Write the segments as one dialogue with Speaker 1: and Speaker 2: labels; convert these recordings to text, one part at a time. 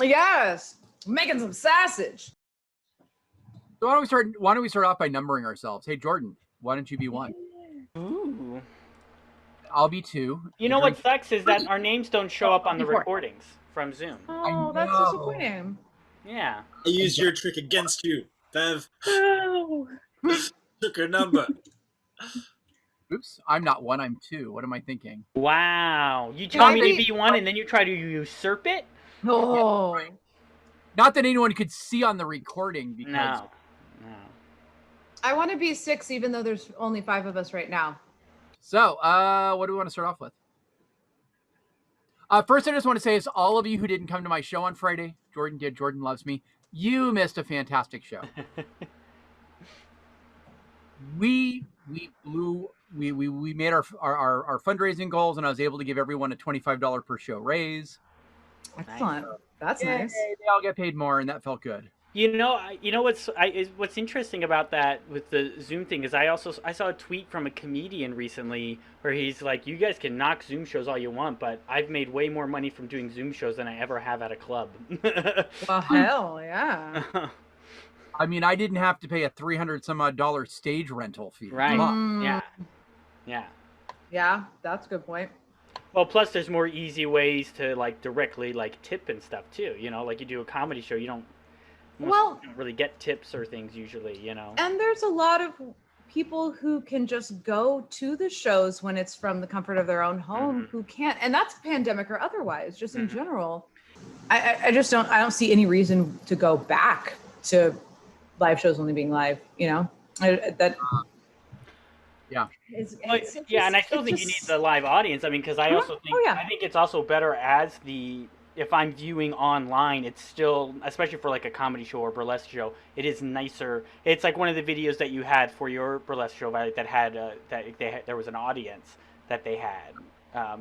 Speaker 1: Yes, making some sausage.
Speaker 2: So why don't we start off by numbering ourselves? Hey, Jordan, why don't you be 1?
Speaker 3: Ooh.
Speaker 2: I'll be 2.
Speaker 3: You know what sucks is that our names don't show up on the recordings from Zoom.
Speaker 1: Oh, that's disappointing.
Speaker 3: Yeah.
Speaker 4: I used your trick against you, Bev.
Speaker 1: Oh.
Speaker 4: Took her number.
Speaker 2: Oops, I'm not 1, I'm 2. What am I thinking?
Speaker 3: Wow. You tell me to be 1 and then you try to usurp it?
Speaker 1: Oh.
Speaker 2: Yeah, right. Not that anyone could see on the recording because...
Speaker 3: No.
Speaker 1: I want to be 6 even though there's only 5 of us right now.
Speaker 2: So, what do we want to start off with? First, I just want to say is all of you who didn't come to my show on Friday, Jordan did, Jordan loves me, you missed a fantastic show. we made our fundraising goals, and I was able to give everyone a $25 per show raise.
Speaker 1: Excellent. That's nice.
Speaker 2: They all get paid more, and that felt good.
Speaker 3: You know what's interesting about that with the Zoom thing is I saw a tweet from a comedian recently where he's like, you guys can knock Zoom shows all you want, but I've made way more money from doing Zoom shows than I ever have at a club.
Speaker 1: Well, hell yeah.
Speaker 2: I mean, I didn't have to pay a $300 some odd stage rental fee.
Speaker 3: Right. Yeah,
Speaker 1: that's a good point.
Speaker 3: Well, plus there's more easy ways to like directly like tip and stuff too. You know, like you do a comedy show, you don't really get tips or things usually, you know.
Speaker 1: And there's a lot of people who can just go to the shows when it's from the comfort of their own home who can't, and that's pandemic or otherwise, just in general. I don't see any reason to go back to live shows only being live, you know.
Speaker 2: Yeah.
Speaker 3: And I still think you need the live audience. I mean, because I also think I think it's also better as if I'm viewing online, it's still, especially for like a comedy show or burlesque show, it is nicer. It's like one of the videos that you had for your burlesque show, right, that had there was an audience that they had.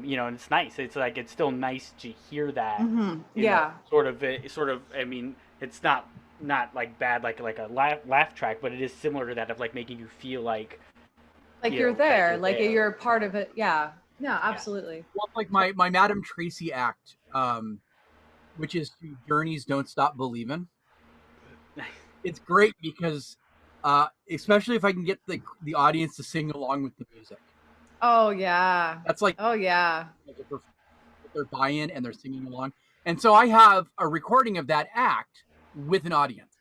Speaker 3: You know, and it's nice. It's like it's still nice to hear that.
Speaker 1: Mm-hmm.
Speaker 3: You know, sort of. I mean, it's not like bad like a laugh track, but it is similar to that of like making you feel like
Speaker 1: you're there, like you're a part of it. Yeah, absolutely.
Speaker 2: Well, it's like my Madam Tracy act, which is Journeys Don't Stop Believin'. It's great because, especially if I can get the audience to sing along with the music.
Speaker 1: Oh yeah.
Speaker 2: That's like,
Speaker 1: oh yeah.
Speaker 2: Their buy-in and they're singing along, and so I have a recording of that act with an audience.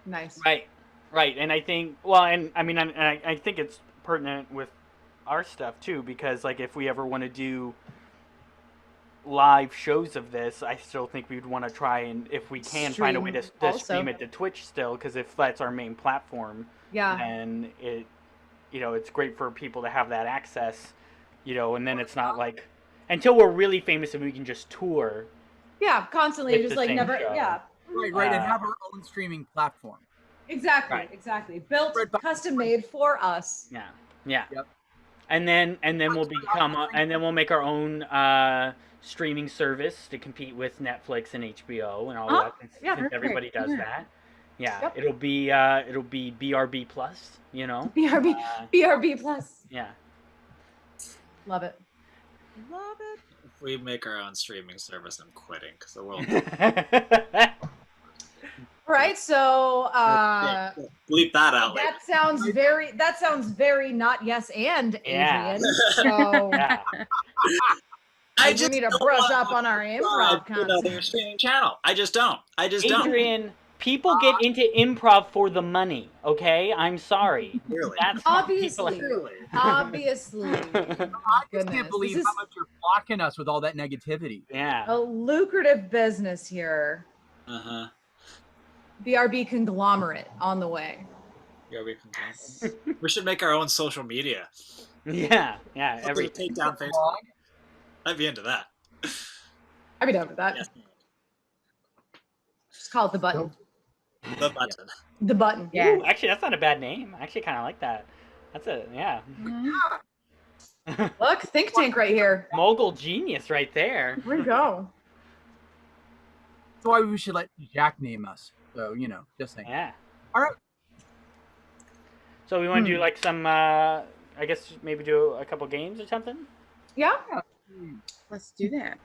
Speaker 1: Nice.
Speaker 3: Right, and I think, well, and I mean, I think it's pertinent with our stuff too, because like if we ever want to do live shows of this, I still think we'd want to try and, if we can, find a way to stream it to Twitch still, because if that's our main platform, then it, you know, it's great for people to have that access, you know, and then it's not like, until we're really famous and we can just tour.
Speaker 1: Yeah, constantly, just like never,
Speaker 3: show.
Speaker 2: Right, and have our own streaming platform.
Speaker 1: Exactly. Built, custom made for us.
Speaker 3: Yeah. Yep. And then we'll make our own streaming service to compete with Netflix and HBO and all that. Since everybody does that. Yeah. Yep. It'll be BRB Plus, you know.
Speaker 1: BRB Plus.
Speaker 3: Yeah.
Speaker 1: Love it.
Speaker 4: If we make our own streaming service, I'm quitting because the world.
Speaker 1: Right, so
Speaker 4: bleep that out.
Speaker 1: That sounds very not yes and Adrian. So I just need to brush up on our improv content.
Speaker 4: Streaming channel. I just don't.
Speaker 3: Adrian, people get into improv for the money. Okay, I'm sorry.
Speaker 4: Really?
Speaker 3: That's
Speaker 1: obviously.
Speaker 2: I just can't believe how much you're blocking us with all that negativity.
Speaker 3: Yeah.
Speaker 1: A lucrative business here. BRB conglomerate on the way.
Speaker 4: BRB conglomerate. We should make our own social media.
Speaker 3: Yeah.
Speaker 4: Every take down Facebook. I'd be into that.
Speaker 1: I'd be down with that. Yes. Just call it the button.
Speaker 4: The button.
Speaker 1: The button.
Speaker 3: Yeah. Ooh, actually, that's not a bad name. I actually kind of like that. That's
Speaker 1: Look, think tank right here.
Speaker 3: Mogul genius right there.
Speaker 1: Where'd you go?
Speaker 2: That's why we should let Jack name us. So, you know, just saying.
Speaker 3: Yeah.
Speaker 2: All right.
Speaker 3: So we want to do like some, I guess maybe do a couple games or something?
Speaker 1: Yeah.
Speaker 5: Let's do that.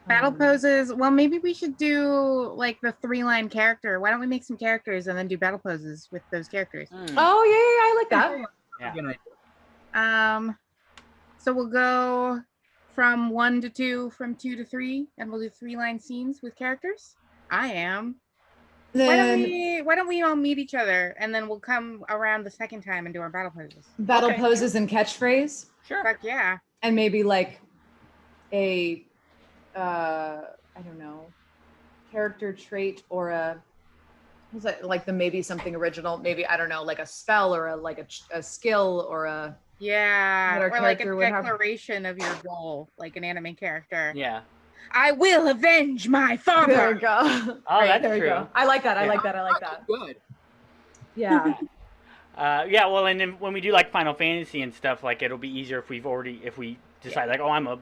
Speaker 5: Battle poses. Well, maybe we should do like the 3-line character. Why don't we make some characters and then do battle poses with those characters?
Speaker 1: Oh yeah, I like that.
Speaker 3: Yeah.
Speaker 5: So we'll go from 1 to 2, from 2 to 3, and we'll do 3-line scenes with characters. I am.
Speaker 1: Then
Speaker 5: Why don't we all meet each other and then we'll come around the second time and do our battle poses.
Speaker 1: battle
Speaker 3: Okay.
Speaker 1: poses and catchphrase,
Speaker 3: Sure.
Speaker 5: Fuck yeah.
Speaker 1: and maybe like a I don't know, character trait or a was it like the maybe something original, maybe I don't know, like a spell or a skill or a
Speaker 5: Yeah.
Speaker 1: What our
Speaker 5: Or like a
Speaker 1: character would have.
Speaker 5: declaration of your goal, like an anime character.
Speaker 3: Yeah.
Speaker 5: I will avenge my
Speaker 1: There
Speaker 5: father.
Speaker 1: we go.
Speaker 3: Oh, that's
Speaker 1: there we
Speaker 3: true.
Speaker 1: go. I like that. I
Speaker 3: Yeah.
Speaker 1: like that. I like that.
Speaker 2: Good.
Speaker 1: Yeah.
Speaker 3: Yeah, well, and then when we do like Final Fantasy and stuff, like it'll be easier if if we decide like, oh, I'm a,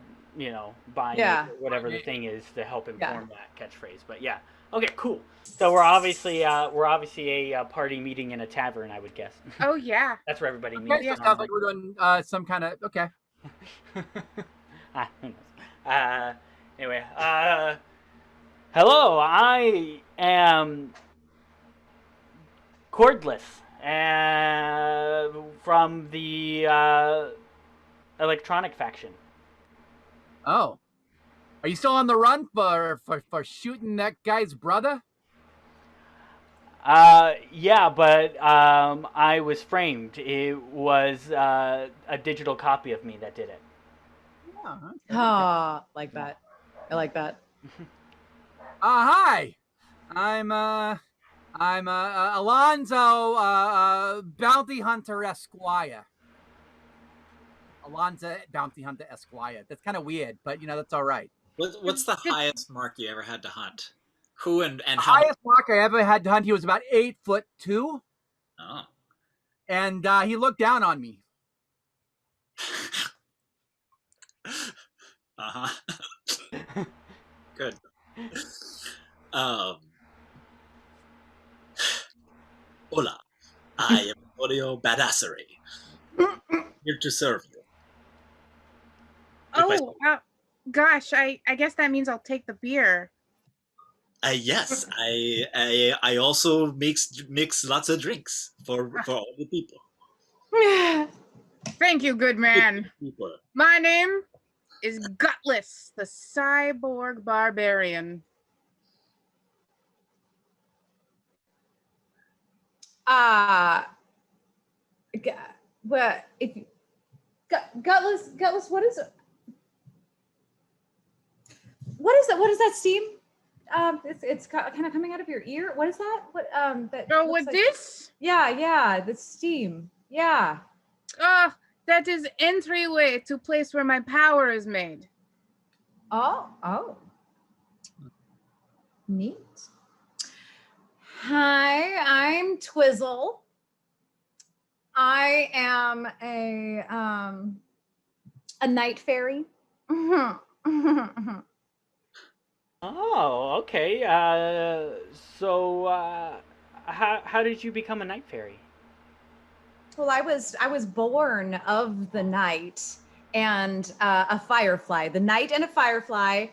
Speaker 3: buying
Speaker 1: Yeah.
Speaker 3: it, or whatever the thing is to help inform
Speaker 1: Yeah.
Speaker 3: that catchphrase. But yeah, okay, cool. So we're obviously a party meeting in a tavern, I would guess.
Speaker 5: Oh yeah.
Speaker 3: That's where everybody
Speaker 2: Okay,
Speaker 3: meets.
Speaker 2: so it sounds like we're doing some kind of okay.
Speaker 3: Who knows? Anyway, hello, I am Cordless, from the electronic faction.
Speaker 2: Oh, are you still on the run for shooting that guy's brother?
Speaker 3: Yeah, but I was framed. It was a digital copy of me that did it.
Speaker 2: Oh, okay.
Speaker 1: Like that. I like that.
Speaker 2: Hi, I'm Alonzo Bounty Hunter Esquire. Alonzo Bounty Hunter Esquire. That's kind of weird, but that's all right.
Speaker 4: What's the highest mark you ever had to hunt? Who and
Speaker 2: The
Speaker 4: how?
Speaker 2: highest mark I ever had to hunt, he was about 8'2",
Speaker 4: Oh.
Speaker 2: and he looked down on me.
Speaker 4: Uh-huh. Good. Hola, I am Oreo Badassery. Here to serve you.
Speaker 5: Oh, gosh, I guess that means I'll take the beer.
Speaker 4: Yes, I also mix lots of drinks for all the people.
Speaker 5: Thank you, good man.
Speaker 4: People.
Speaker 5: My name is Gutless, the cyborg barbarian.
Speaker 1: What if gutless? What is it? What is that steam? It's kind of coming out of your ear. What is that? What that?
Speaker 5: Oh,
Speaker 1: looks
Speaker 5: with
Speaker 1: like-
Speaker 5: this?
Speaker 1: Yeah, the steam. Yeah.
Speaker 5: That is entryway to place where my power is made.
Speaker 1: Oh. Neat. Hi, I'm Twizzle. I am a night fairy.
Speaker 3: Oh, okay. So how did you become a night fairy?
Speaker 1: Well, I was born of the night and a firefly. The night and a firefly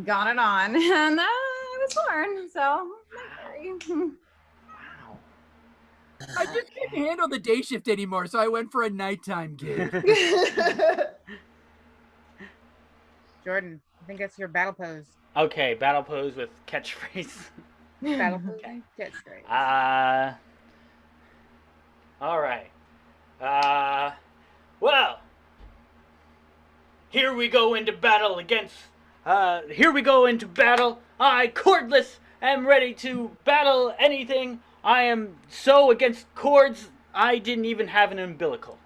Speaker 1: got it on, and I was born. So, night fairy.
Speaker 3: Wow.
Speaker 2: I just couldn't handle the day shift anymore, so I went for a nighttime gig.
Speaker 5: Jordan, I think that's your battle pose.
Speaker 3: Okay, battle pose with catchphrase.
Speaker 5: Battle pose. That's great.
Speaker 3: All right. Well, here we go into battle against. Here we go into battle. I, Cordless, am ready to battle anything. I am so against cords, I didn't even have an umbilical.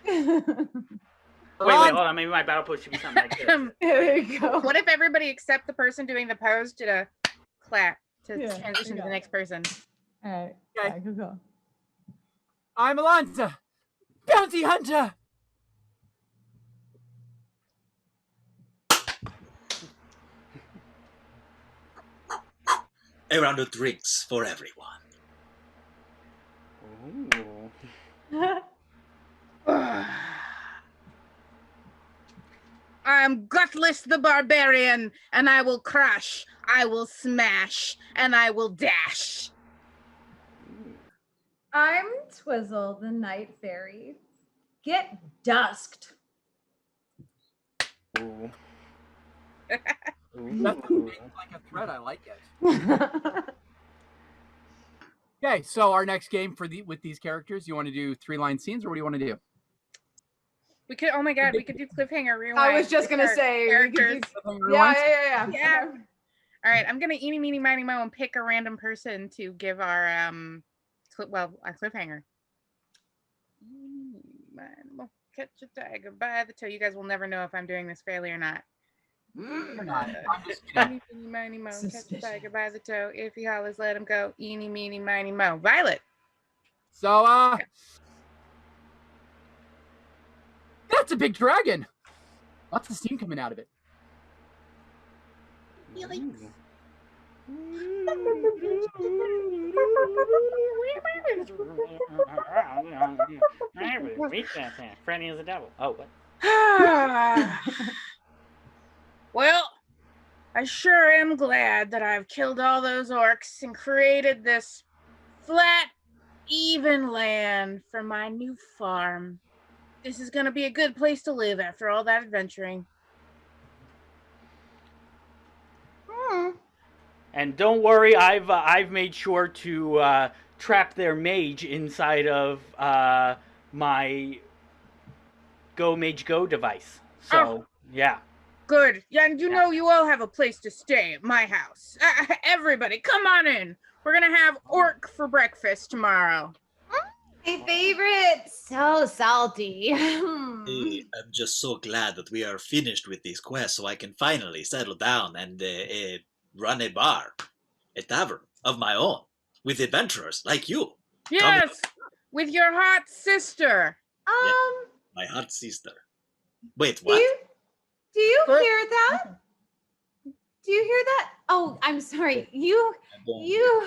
Speaker 3: Wait, hold on. Maybe my battle pose should be something like this.
Speaker 1: There you go.
Speaker 5: What if everybody except the person doing the pose did a clap to
Speaker 1: Yeah,
Speaker 5: transition to the next person?
Speaker 1: All right.
Speaker 2: Okay.
Speaker 1: Yeah, go.
Speaker 2: I'm Alonzo Bounty Hunter.
Speaker 4: A round of drinks for everyone.
Speaker 3: Ooh.
Speaker 5: am Gutless the Barbarian, and I will crush, I will smash, and I will dash.
Speaker 1: I'm Twizzle, the Night Fairy. Get dusked.
Speaker 3: Ooh.
Speaker 2: That
Speaker 3: Ooh.
Speaker 2: sounds like a threat. I like it. Okay, so our next game with these characters, you want to do 3-line scenes, or what do you want to do?
Speaker 5: We could. Oh my God, we could do cliffhanger rewind.
Speaker 1: I was just
Speaker 5: with
Speaker 1: gonna
Speaker 5: our
Speaker 1: say we could
Speaker 5: characters.
Speaker 1: do,
Speaker 2: Rewind?
Speaker 5: Yeah. All right, I'm gonna eeny, meeny, miny, moe and pick a random person to give our our cliffhanger. Catch a tiger by the toe. You guys will never know if I'm doing this fairly or not.
Speaker 2: You're not. I'm just,
Speaker 5: Eeny, meeny, miny, moe, catch a tiger by the toe. If he hollers, let him go. Eeny, meeny, miny, moe. Violet.
Speaker 2: So, that's a big dragon. Lots of steam coming out of it.
Speaker 3: Franny is the devil. Oh, what?
Speaker 5: Well, I sure am glad that I've killed all those orcs and created this flat, even land for my new farm. This is gonna be a good place to live after all that adventuring.
Speaker 3: And don't worry, I've made sure to trap their mage inside of my Go Mage Go device. So yeah.
Speaker 5: Good. Yeah, and you know you all have a place to stay at my house. Everybody, come on in. We're gonna have orc for breakfast tomorrow.
Speaker 1: My favorite. So salty.
Speaker 4: Hey, I'm just so glad that we are finished with these quests, so I can finally settle down and run a bar, a tavern of my own, with adventurers like you.
Speaker 5: Yes, with your hot sister.
Speaker 4: My hot sister. Wait, what?
Speaker 1: Do you hear that? Do you hear that? Oh, I'm sorry. You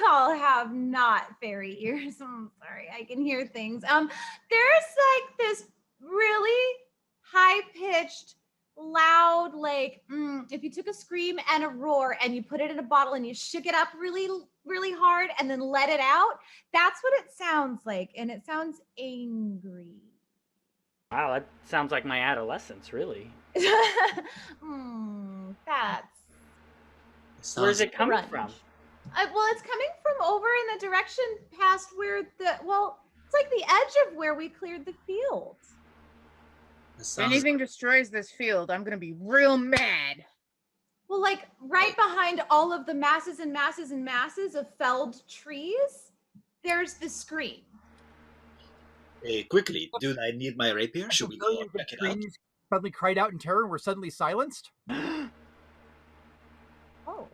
Speaker 1: all have not fairy ears. I'm sorry. I can hear things. There's like this really high-pitched, loud, like if you took a scream and a roar and you put it in a bottle and you shook it up really, really hard and then let it out, that's what it sounds like. And it sounds angry.
Speaker 3: Wow, that sounds like my adolescence, really.
Speaker 1: That's.
Speaker 3: Where's it coming from?
Speaker 1: Well, it's coming from over in the direction past where it's like the edge of where we cleared the field.
Speaker 5: If anything destroys this field, I'm gonna be real mad.
Speaker 1: Well, like right behind all of the masses and masses and masses of felled trees, there's the scream.
Speaker 4: Hey, quickly, do I need my rapier? Should we go check it out?
Speaker 2: Suddenly cried out in terror and were suddenly silenced.
Speaker 1: Oh.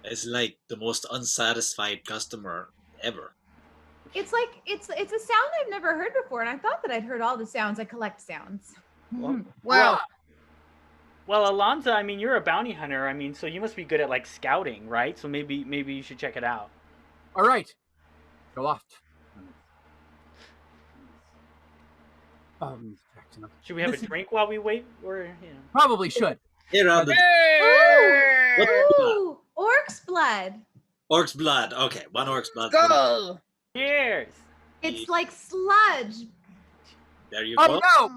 Speaker 4: It's like the most unsatisfied customer ever.
Speaker 1: It's like it's a sound I've never heard before, and I thought that I'd heard all the sounds. I collect sounds.
Speaker 5: Well,
Speaker 3: Alonza, I mean, you're a bounty hunter. I mean, so you must be good at like scouting, right? So maybe you should check it out.
Speaker 2: All right, go off.
Speaker 3: Should we have a drink while we wait, or
Speaker 2: Probably should.
Speaker 4: Here on the
Speaker 1: Ooh, orc's blood.
Speaker 4: Orc's blood. Okay, one orc's blood.
Speaker 5: go.
Speaker 3: Cheers.
Speaker 1: It's like sludge.
Speaker 4: There you
Speaker 2: Oh
Speaker 4: go.
Speaker 2: no!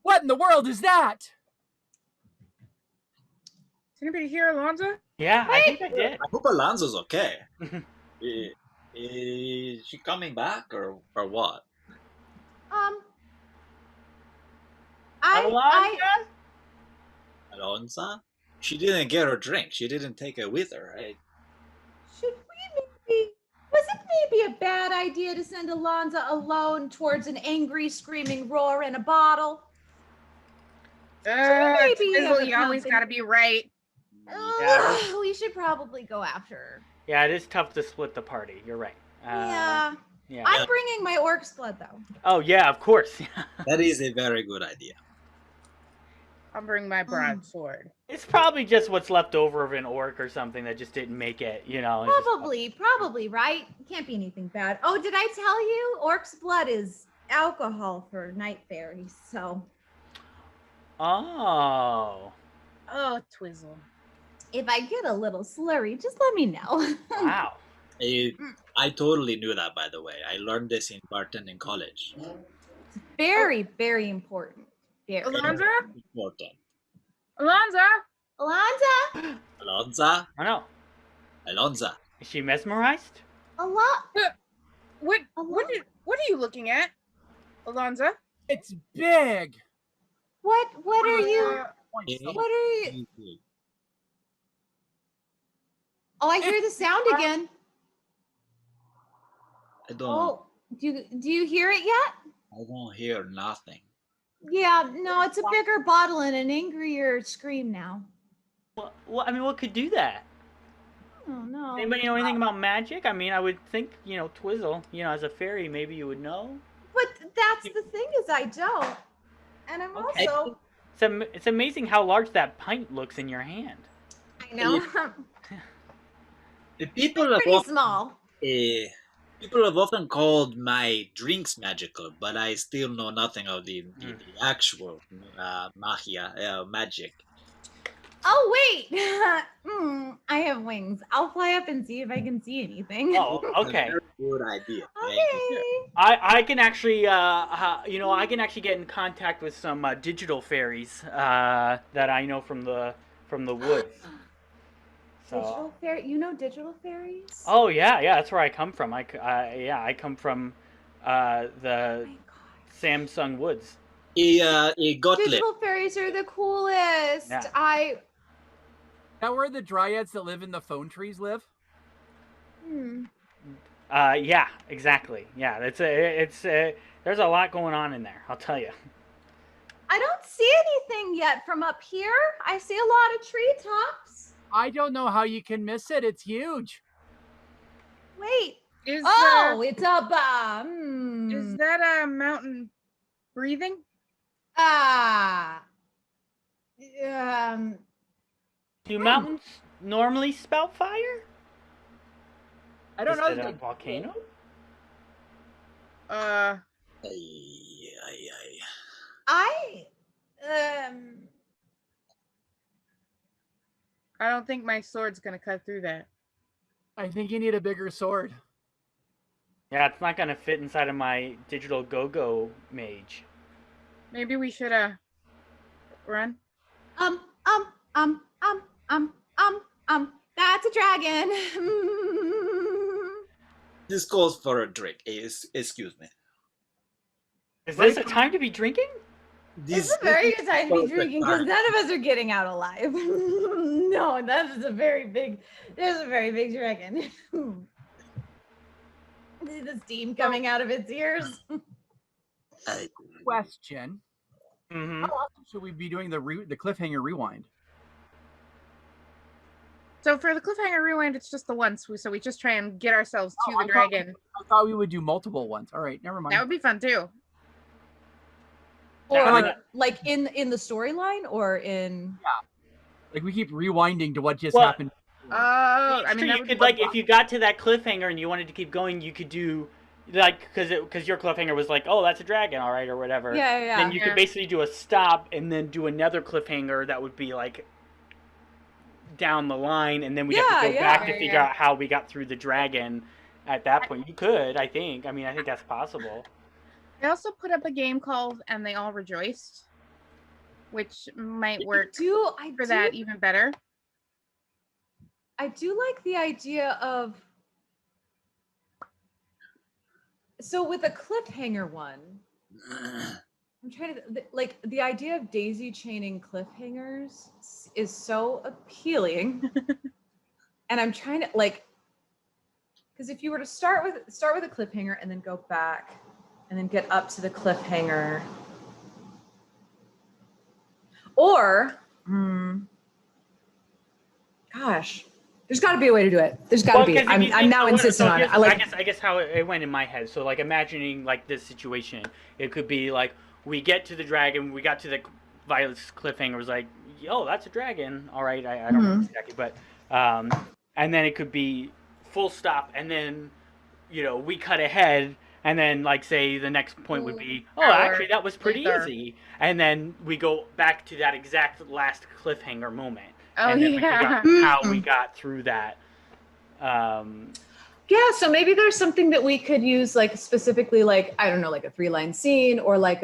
Speaker 2: What in the world is that?
Speaker 5: Is anybody here, Alonzo?
Speaker 3: Yeah, I think I did.
Speaker 4: I hope Alonzo's okay. Is she coming back or what? Alonza? She didn't get her drink. She didn't take it with her, right?
Speaker 1: Was it maybe a bad idea to send Alonza alone towards an angry, screaming roar in a bottle? Maybe
Speaker 5: You always gotta be right.
Speaker 1: We should probably go after her.
Speaker 3: Yeah, it is tough to split the party. You're right.
Speaker 1: Yeah.
Speaker 3: Yeah.
Speaker 1: I'm bringing my orc's blood, though.
Speaker 3: Oh, yeah, of course.
Speaker 4: That is a very good idea.
Speaker 5: I'll bring my broadsword.
Speaker 3: It's probably just what's left over of an orc or something that just didn't make it,
Speaker 1: Probably, right? Can't be anything bad. Oh, did I tell you? Orc's blood is alcohol for night fairies, so.
Speaker 3: Oh.
Speaker 5: Oh, Twizzle.
Speaker 1: If I get a little slurry, just let me know.
Speaker 3: Wow.
Speaker 4: I totally knew that, by the way. I learned this in bartending college.
Speaker 1: Very, very important. Very
Speaker 5: Alonzo?
Speaker 4: Important.
Speaker 5: Alonzo?
Speaker 1: Alonza?
Speaker 4: Alonza?
Speaker 3: I know.
Speaker 4: Alonza.
Speaker 3: Is she mesmerized?
Speaker 5: What are you looking at, Alonzo?
Speaker 2: It's big.
Speaker 1: What are you?
Speaker 4: Eh?
Speaker 1: What are you? Oh, I hear the sound again.
Speaker 4: I don't.
Speaker 1: Oh, do you hear it yet?
Speaker 4: I don't hear nothing.
Speaker 1: Yeah, no, it's a bigger bottle and an angrier scream now.
Speaker 3: I mean, what could do that?
Speaker 1: Oh no.
Speaker 3: Anybody know anything about magic? I mean, I would think, Twizzle, as a fairy, maybe you would know.
Speaker 1: But that's the thing is I don't. And I'm
Speaker 3: Okay.
Speaker 1: also
Speaker 3: It's amazing how large that pint looks in your hand.
Speaker 1: I know.
Speaker 4: The people have
Speaker 1: Pretty small.
Speaker 4: people have often called my drinks magical, but I still know nothing of the actual magic.
Speaker 1: Oh wait. I have wings. I'll fly up and see if I can see anything.
Speaker 3: Oh, okay.
Speaker 4: Very good idea.
Speaker 1: Okay.
Speaker 3: I can actually, get in contact with some digital fairies that I know from the woods. So.
Speaker 1: Digital fairy? You know digital fairies?
Speaker 3: Oh yeah, that's where I come from. I come from the
Speaker 1: Oh my God.
Speaker 3: Samsung Woods.
Speaker 1: Digital fairies are the coolest.
Speaker 3: Yeah.
Speaker 2: Is that where the dryads that live in the phone trees live?
Speaker 3: Yeah, exactly. Yeah, it's there's a lot going on in there. I'll tell you.
Speaker 1: I don't see anything yet from up here. I see a lot of treetops.
Speaker 2: I don't know how you can miss it. It's huge.
Speaker 1: Wait.
Speaker 5: Is
Speaker 1: it's up.
Speaker 5: Is that a mountain breathing?
Speaker 3: Do mountains normally spout fire?
Speaker 2: I don't
Speaker 3: Is
Speaker 2: know.
Speaker 3: it a volcano?
Speaker 1: I
Speaker 5: I don't think my sword's gonna cut through that.
Speaker 2: I think you need a bigger sword.
Speaker 3: Yeah, it's not gonna fit inside of my digital go-go mage.
Speaker 5: Maybe we should run.
Speaker 1: That's a dragon.
Speaker 4: This calls for a drink. Excuse me.
Speaker 3: Is this a time to be drinking?
Speaker 1: This is a very good time to be drinking because none of us are getting out alive. No, there's a very big dragon. See the steam coming out of its ears.
Speaker 2: Question.
Speaker 3: Mm-hmm.
Speaker 2: How often should we be doing the cliffhanger rewind?
Speaker 5: So for the cliffhanger rewind, it's just the once. So we just try and get ourselves to the dragon.
Speaker 2: I thought we would do multiple ones. All right, never mind.
Speaker 5: That would be fun too.
Speaker 1: Or like in the storyline or in
Speaker 2: like we keep rewinding to what just happened.
Speaker 5: I mean,
Speaker 3: you could if you got to that cliffhanger and you wanted to keep going, you could do because your cliffhanger was like, oh, that's a dragon, all right, or whatever.
Speaker 1: Yeah.
Speaker 3: Then you could basically do a stop and then do another cliffhanger that would be like down the line, and then we have to go back to figure out how we got through the dragon. At that point, you could, I think. I mean, I think that's possible.
Speaker 5: I also put up a game called "And They All Rejoiced," which might work for that even better.
Speaker 1: I do like the idea of. So with a cliffhanger one, I'm trying to like the idea of daisy chaining cliffhangers is so appealing, and I'm trying to because if you were to start with a cliffhanger and then go back and then get up to the cliffhanger, or gosh. There's got to be a way to do it. There's got to be. I'm now insistent on it.
Speaker 3: I guess how it went in my head. So imagining this situation, it could be we get to the dragon, we got to the Violet's cliffhanger. It was like, yo, that's a dragon. All right, I don't know exactly, but and then it could be full stop, and then we cut ahead, And then, like, say the next point would be, oh,
Speaker 5: Hour
Speaker 3: actually, that was pretty
Speaker 5: later.
Speaker 3: easy. And then we go back to that exact last cliffhanger moment.
Speaker 5: Oh,
Speaker 3: and then we
Speaker 5: yeah.
Speaker 3: figure out how we got through that.
Speaker 1: Yeah, so maybe there's something that we could use, like specifically, like I don't know, like a 3-line scene, or like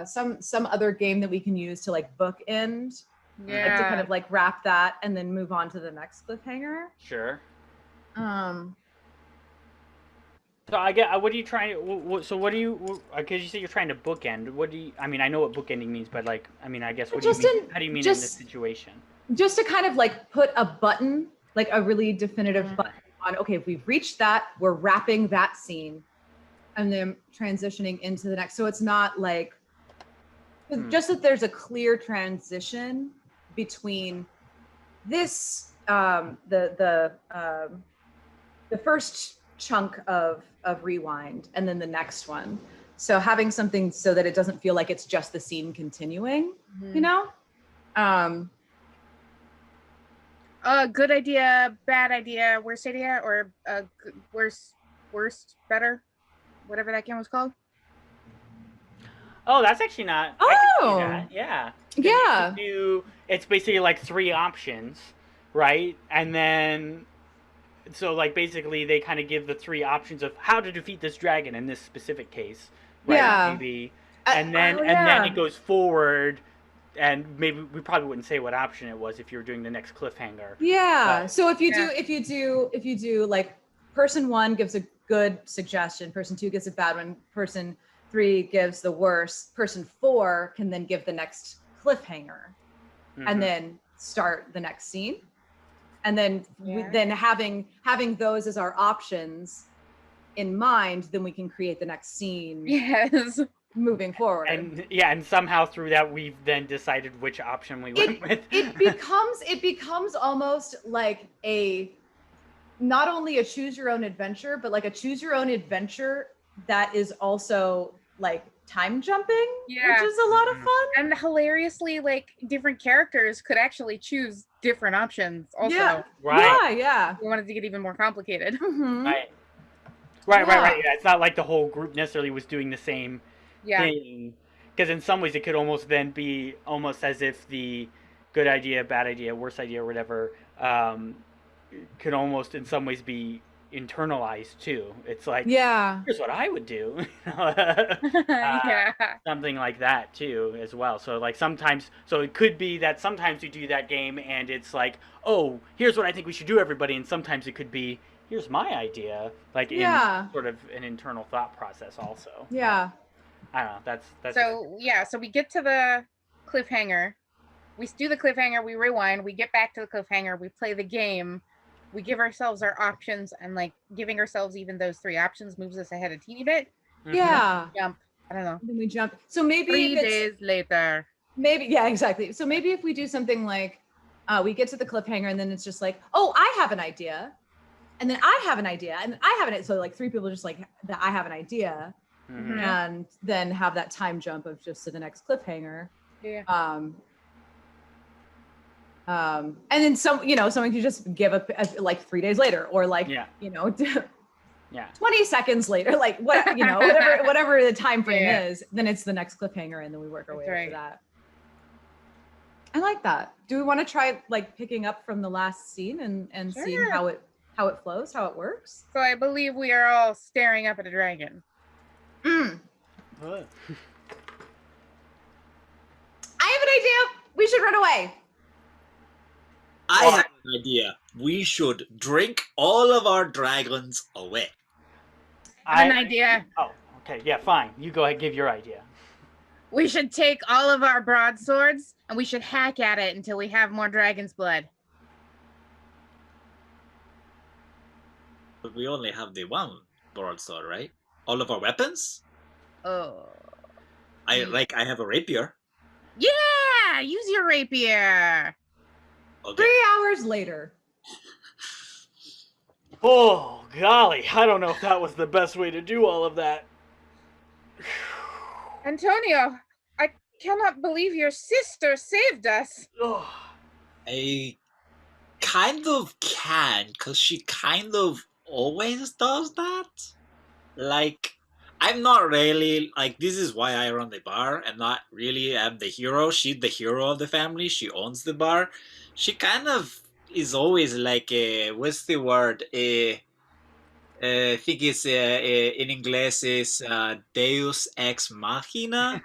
Speaker 1: some other game that we can use to like bookend,
Speaker 5: Yeah.
Speaker 1: like to kind of like wrap that and then move on to the next cliffhanger.
Speaker 3: Sure.
Speaker 1: So
Speaker 3: I get. What are you trying? So what do you? Because you say you're trying to bookend. What do you? I mean, I know what bookending means, but like, I mean, I guess what do you mean? How do you mean in this situation?
Speaker 1: Just to kind of like put a button, like a really definitive button on. Okay, if we've reached that, we're wrapping that scene, and then transitioning into the next. So it's not like just that there's a clear transition between this the first chunk of rewind and then the next one. So having something so that it doesn't feel like it's just the scene continuing, you know?
Speaker 5: Good idea, bad idea, worst idea, or worst, better, whatever that game was called.
Speaker 3: Oh, that's actually not.
Speaker 1: Oh,
Speaker 3: I can see that. Yeah.
Speaker 1: Yeah.
Speaker 3: It's basically like 3 options, right? And then, so like basically they kind of give the 3 options of how to defeat this dragon in this specific case, right?
Speaker 1: Yeah.
Speaker 3: Maybe, and then it goes forward, and maybe we probably wouldn't say what option it was if you were doing the next cliffhanger.
Speaker 1: Yeah. So if you do like person 1 gives a good suggestion, person 2 gives a bad one, person 3 gives the worst, person 4 can then give the next cliffhanger, and then start the next scene. And then then having those as our options in mind, then we can create the next scene.
Speaker 5: Yes.
Speaker 1: Moving forward.
Speaker 3: And somehow through that we've then decided which option we went with.
Speaker 1: it becomes almost like not only a choose your own adventure, but like a choose your own adventure that is also like time jumping, which is a lot of fun.
Speaker 5: And hilariously, like different characters could actually choose different options also.
Speaker 1: Yeah.
Speaker 3: Right.
Speaker 1: Yeah.
Speaker 5: We wanted to get even more complicated.
Speaker 3: Right. Yeah, it's not like the whole group necessarily was doing the same thing. Because in some ways it could almost then be almost as if the good idea, bad idea, worst idea, or whatever, could almost in some ways be internalized too. It's like, here's what I would do. Something like that too as well. So like sometimes, so it could be that sometimes you do that game and it's like, oh, here's what I think we should do, everybody, and sometimes it could be, here's my idea, like in sort of an internal thought process also.
Speaker 1: Yeah.
Speaker 3: I don't know. That's
Speaker 5: so so we get to the cliffhanger, we do the cliffhanger, we rewind, we get back to the cliffhanger, we play the game, we give ourselves our options, and like giving ourselves even those 3 options moves us ahead a teeny bit.
Speaker 1: Yeah.
Speaker 5: Jump. I don't know.
Speaker 1: Then we jump. So maybe
Speaker 5: 3 days later.
Speaker 1: Maybe, yeah, exactly. So maybe if we do something like we get to the cliffhanger and then it's just like, oh, I have an idea. And then I have an idea. And I have an, so like 3 people just like, I have an idea. And then have that time jump of just to the next cliffhanger.
Speaker 5: Yeah.
Speaker 1: And then someone could just give a like 3 days later, or like 20 seconds later, like whatever the time frame is, then it's the next cliffhanger, and then we work our way up to that. I like that. Do we want to try like picking up from the last scene and seeing how it flows, how it works?
Speaker 5: So I believe we are all staring up at a dragon.
Speaker 1: I have an idea. We should run away.
Speaker 4: I have an idea. We should drink all of our dragons away.
Speaker 5: I have an idea.
Speaker 3: Oh, okay. Yeah, fine. You go ahead, give your idea.
Speaker 5: We should take all of our broadswords and we should hack at it until we have more dragon's blood.
Speaker 4: But we only have the one broadsword, right? All of our weapons?
Speaker 5: Oh.
Speaker 4: I have a rapier.
Speaker 5: Yeah! Use your rapier!
Speaker 4: Okay.
Speaker 1: 3 hours later.
Speaker 3: Oh, golly. I don't know if that was the best way to do all of that.
Speaker 5: Antonio, I cannot believe your sister saved us.
Speaker 4: I kind of can, because she kind of always does that. like, I'm not really like, this is why I run the bar and not really am the hero. She's the hero of the family. She owns the bar. She kind of is always like what's the word? I think it's in English is Deus ex machina.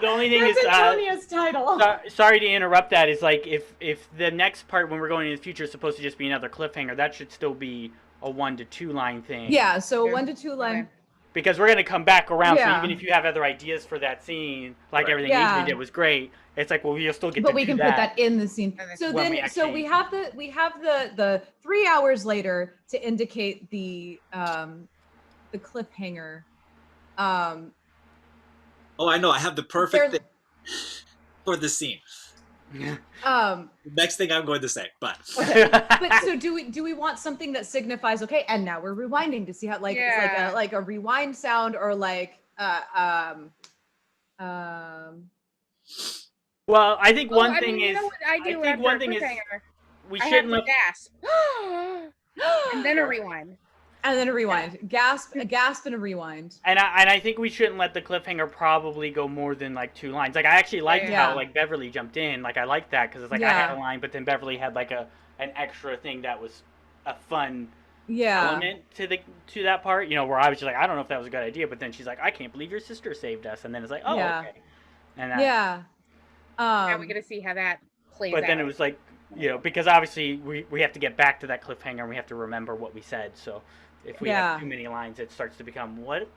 Speaker 3: The only thing
Speaker 1: That's
Speaker 3: is,
Speaker 1: Antonia's title.
Speaker 3: sorry to interrupt. That is like if the next part when we're going in the future is supposed to just be another cliffhanger, that should still be a 1 to 2 line thing.
Speaker 1: Yeah, so
Speaker 5: Yeah.
Speaker 1: 1 to 2 line.
Speaker 3: Because we're gonna come back around.
Speaker 1: Yeah.
Speaker 3: So even if you have other ideas for that scene, like
Speaker 4: Right.
Speaker 3: everything
Speaker 1: Yeah.
Speaker 3: Adrian did was great, it's like, well, you'll still get
Speaker 1: But
Speaker 3: to
Speaker 1: we
Speaker 3: do
Speaker 1: can put that in the scene. So
Speaker 3: When
Speaker 1: then,
Speaker 3: we
Speaker 1: so
Speaker 3: actually-
Speaker 1: we have the 3 hours later to indicate the cliffhanger.
Speaker 4: Oh, I know. I have the perfect
Speaker 1: They're-
Speaker 4: thing for the scene.
Speaker 1: Um,
Speaker 4: Next thing I'm going to say, but
Speaker 1: but so do we want something that signifies, okay, and now we're rewinding to see how, like,
Speaker 5: Yeah.
Speaker 1: it's like a rewind sound, or like
Speaker 3: Well, I think one
Speaker 5: I
Speaker 3: thing
Speaker 5: mean,
Speaker 3: is,
Speaker 5: you know what I do
Speaker 3: think
Speaker 5: after
Speaker 3: one
Speaker 5: a
Speaker 3: thing is
Speaker 5: cliffhanger?
Speaker 3: we
Speaker 5: I have
Speaker 3: shouldn't
Speaker 5: to
Speaker 3: let.
Speaker 5: gasp. And then a rewind.
Speaker 1: and then a rewind, a gasp and a rewind.
Speaker 3: And I think we shouldn't let the cliffhanger probably go more than like 2 lines. Like I actually liked
Speaker 1: Yeah.
Speaker 3: how like Beverly jumped in. Like I liked that because it's like I had a line, but then Beverly had like an extra thing that was a fun element to that part. You know, where I was just like, I don't know if that was a good idea, but then she's like, I can't believe your sister saved us, and then it's like, oh,
Speaker 1: Yeah.
Speaker 3: okay. And that,
Speaker 1: Yeah.
Speaker 5: Now we get to see how that plays
Speaker 3: but
Speaker 5: out.
Speaker 3: then it was like, you know, because obviously we have to get back to that cliffhanger and we have to remember what we said. So if we have too many lines, it starts to become what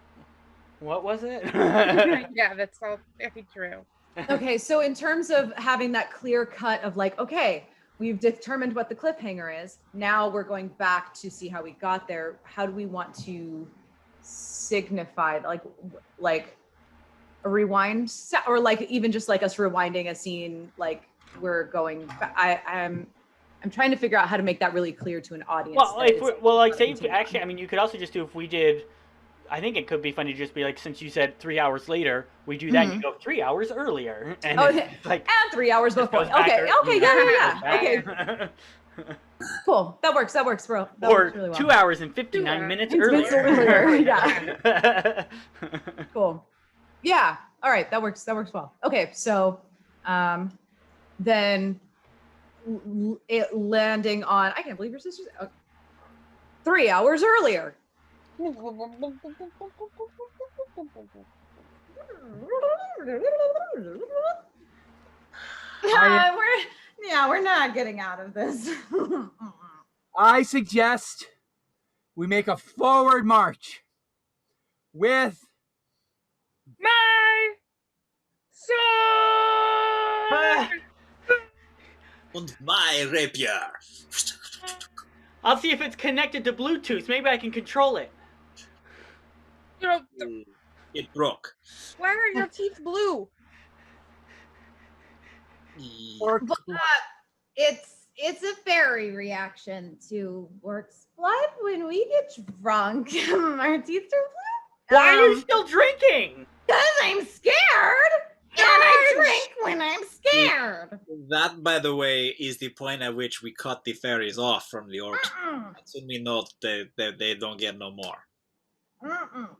Speaker 3: was it?
Speaker 5: Yeah, that's all very true.
Speaker 1: Okay, so in terms of having that clear cut of like, okay, we've determined what the cliffhanger is. Now we're going back to see how we got there. How do we want to signify, like a rewind, or like even just like us rewinding a scene, like we're going. I'm trying to figure out how to make that really clear to an audience.
Speaker 3: Well, actually, I mean, you could also just do, if we did, I think it could be funny to just be like, since you said 3 hours later, we do that and you go 3 hours earlier. And
Speaker 1: it's
Speaker 3: like,
Speaker 1: and 3 hours before.
Speaker 3: goes back
Speaker 1: Okay, yeah. Okay,
Speaker 3: okay.
Speaker 1: cool. That works, bro. That
Speaker 3: Or
Speaker 1: works really well.
Speaker 3: 2 hours and 59 minutes earlier.
Speaker 1: earlier. Yeah. Cool. Yeah. All right. That works well. Okay. So, then it landing on, I can't believe your sister's 3 hours earlier. We're not getting out of this.
Speaker 2: I suggest we make a forward march with
Speaker 5: My sword!
Speaker 4: and my rapier.
Speaker 3: I'll see if it's connected to Bluetooth. Maybe I can control it.
Speaker 5: You know,
Speaker 4: It broke.
Speaker 5: why are your teeth blue?
Speaker 2: or
Speaker 1: It's a fairy reaction to Orc's blood when we get drunk. Our teeth are blue.
Speaker 3: Why are you still drinking?
Speaker 1: Because I'm scared. And I drink when I'm scared.
Speaker 4: That, by the way, is the point at which we cut the fairies off from the orcs. So we know that they don't get no more.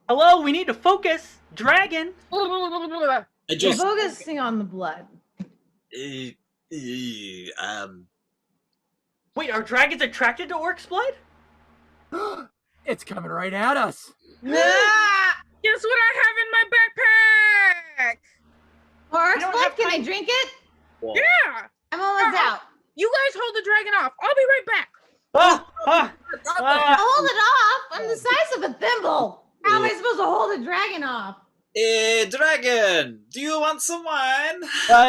Speaker 3: Hello, we need to focus. Dragon.
Speaker 4: I just
Speaker 1: Focusing on the blood.
Speaker 3: Wait, are dragons attracted to orcs' blood?
Speaker 2: it's coming right at us.
Speaker 5: Guess what I have in my backpack?
Speaker 1: Orc's
Speaker 3: don't
Speaker 1: blood,
Speaker 3: have
Speaker 1: can I
Speaker 3: time.
Speaker 1: drink it?
Speaker 5: Yeah!
Speaker 1: I'm almost out.
Speaker 5: You guys hold the dragon off. I'll be right back.
Speaker 1: Hold it off. I'm the size of a thimble. How am I supposed to hold a dragon off?
Speaker 4: Dragon, do you want some wine?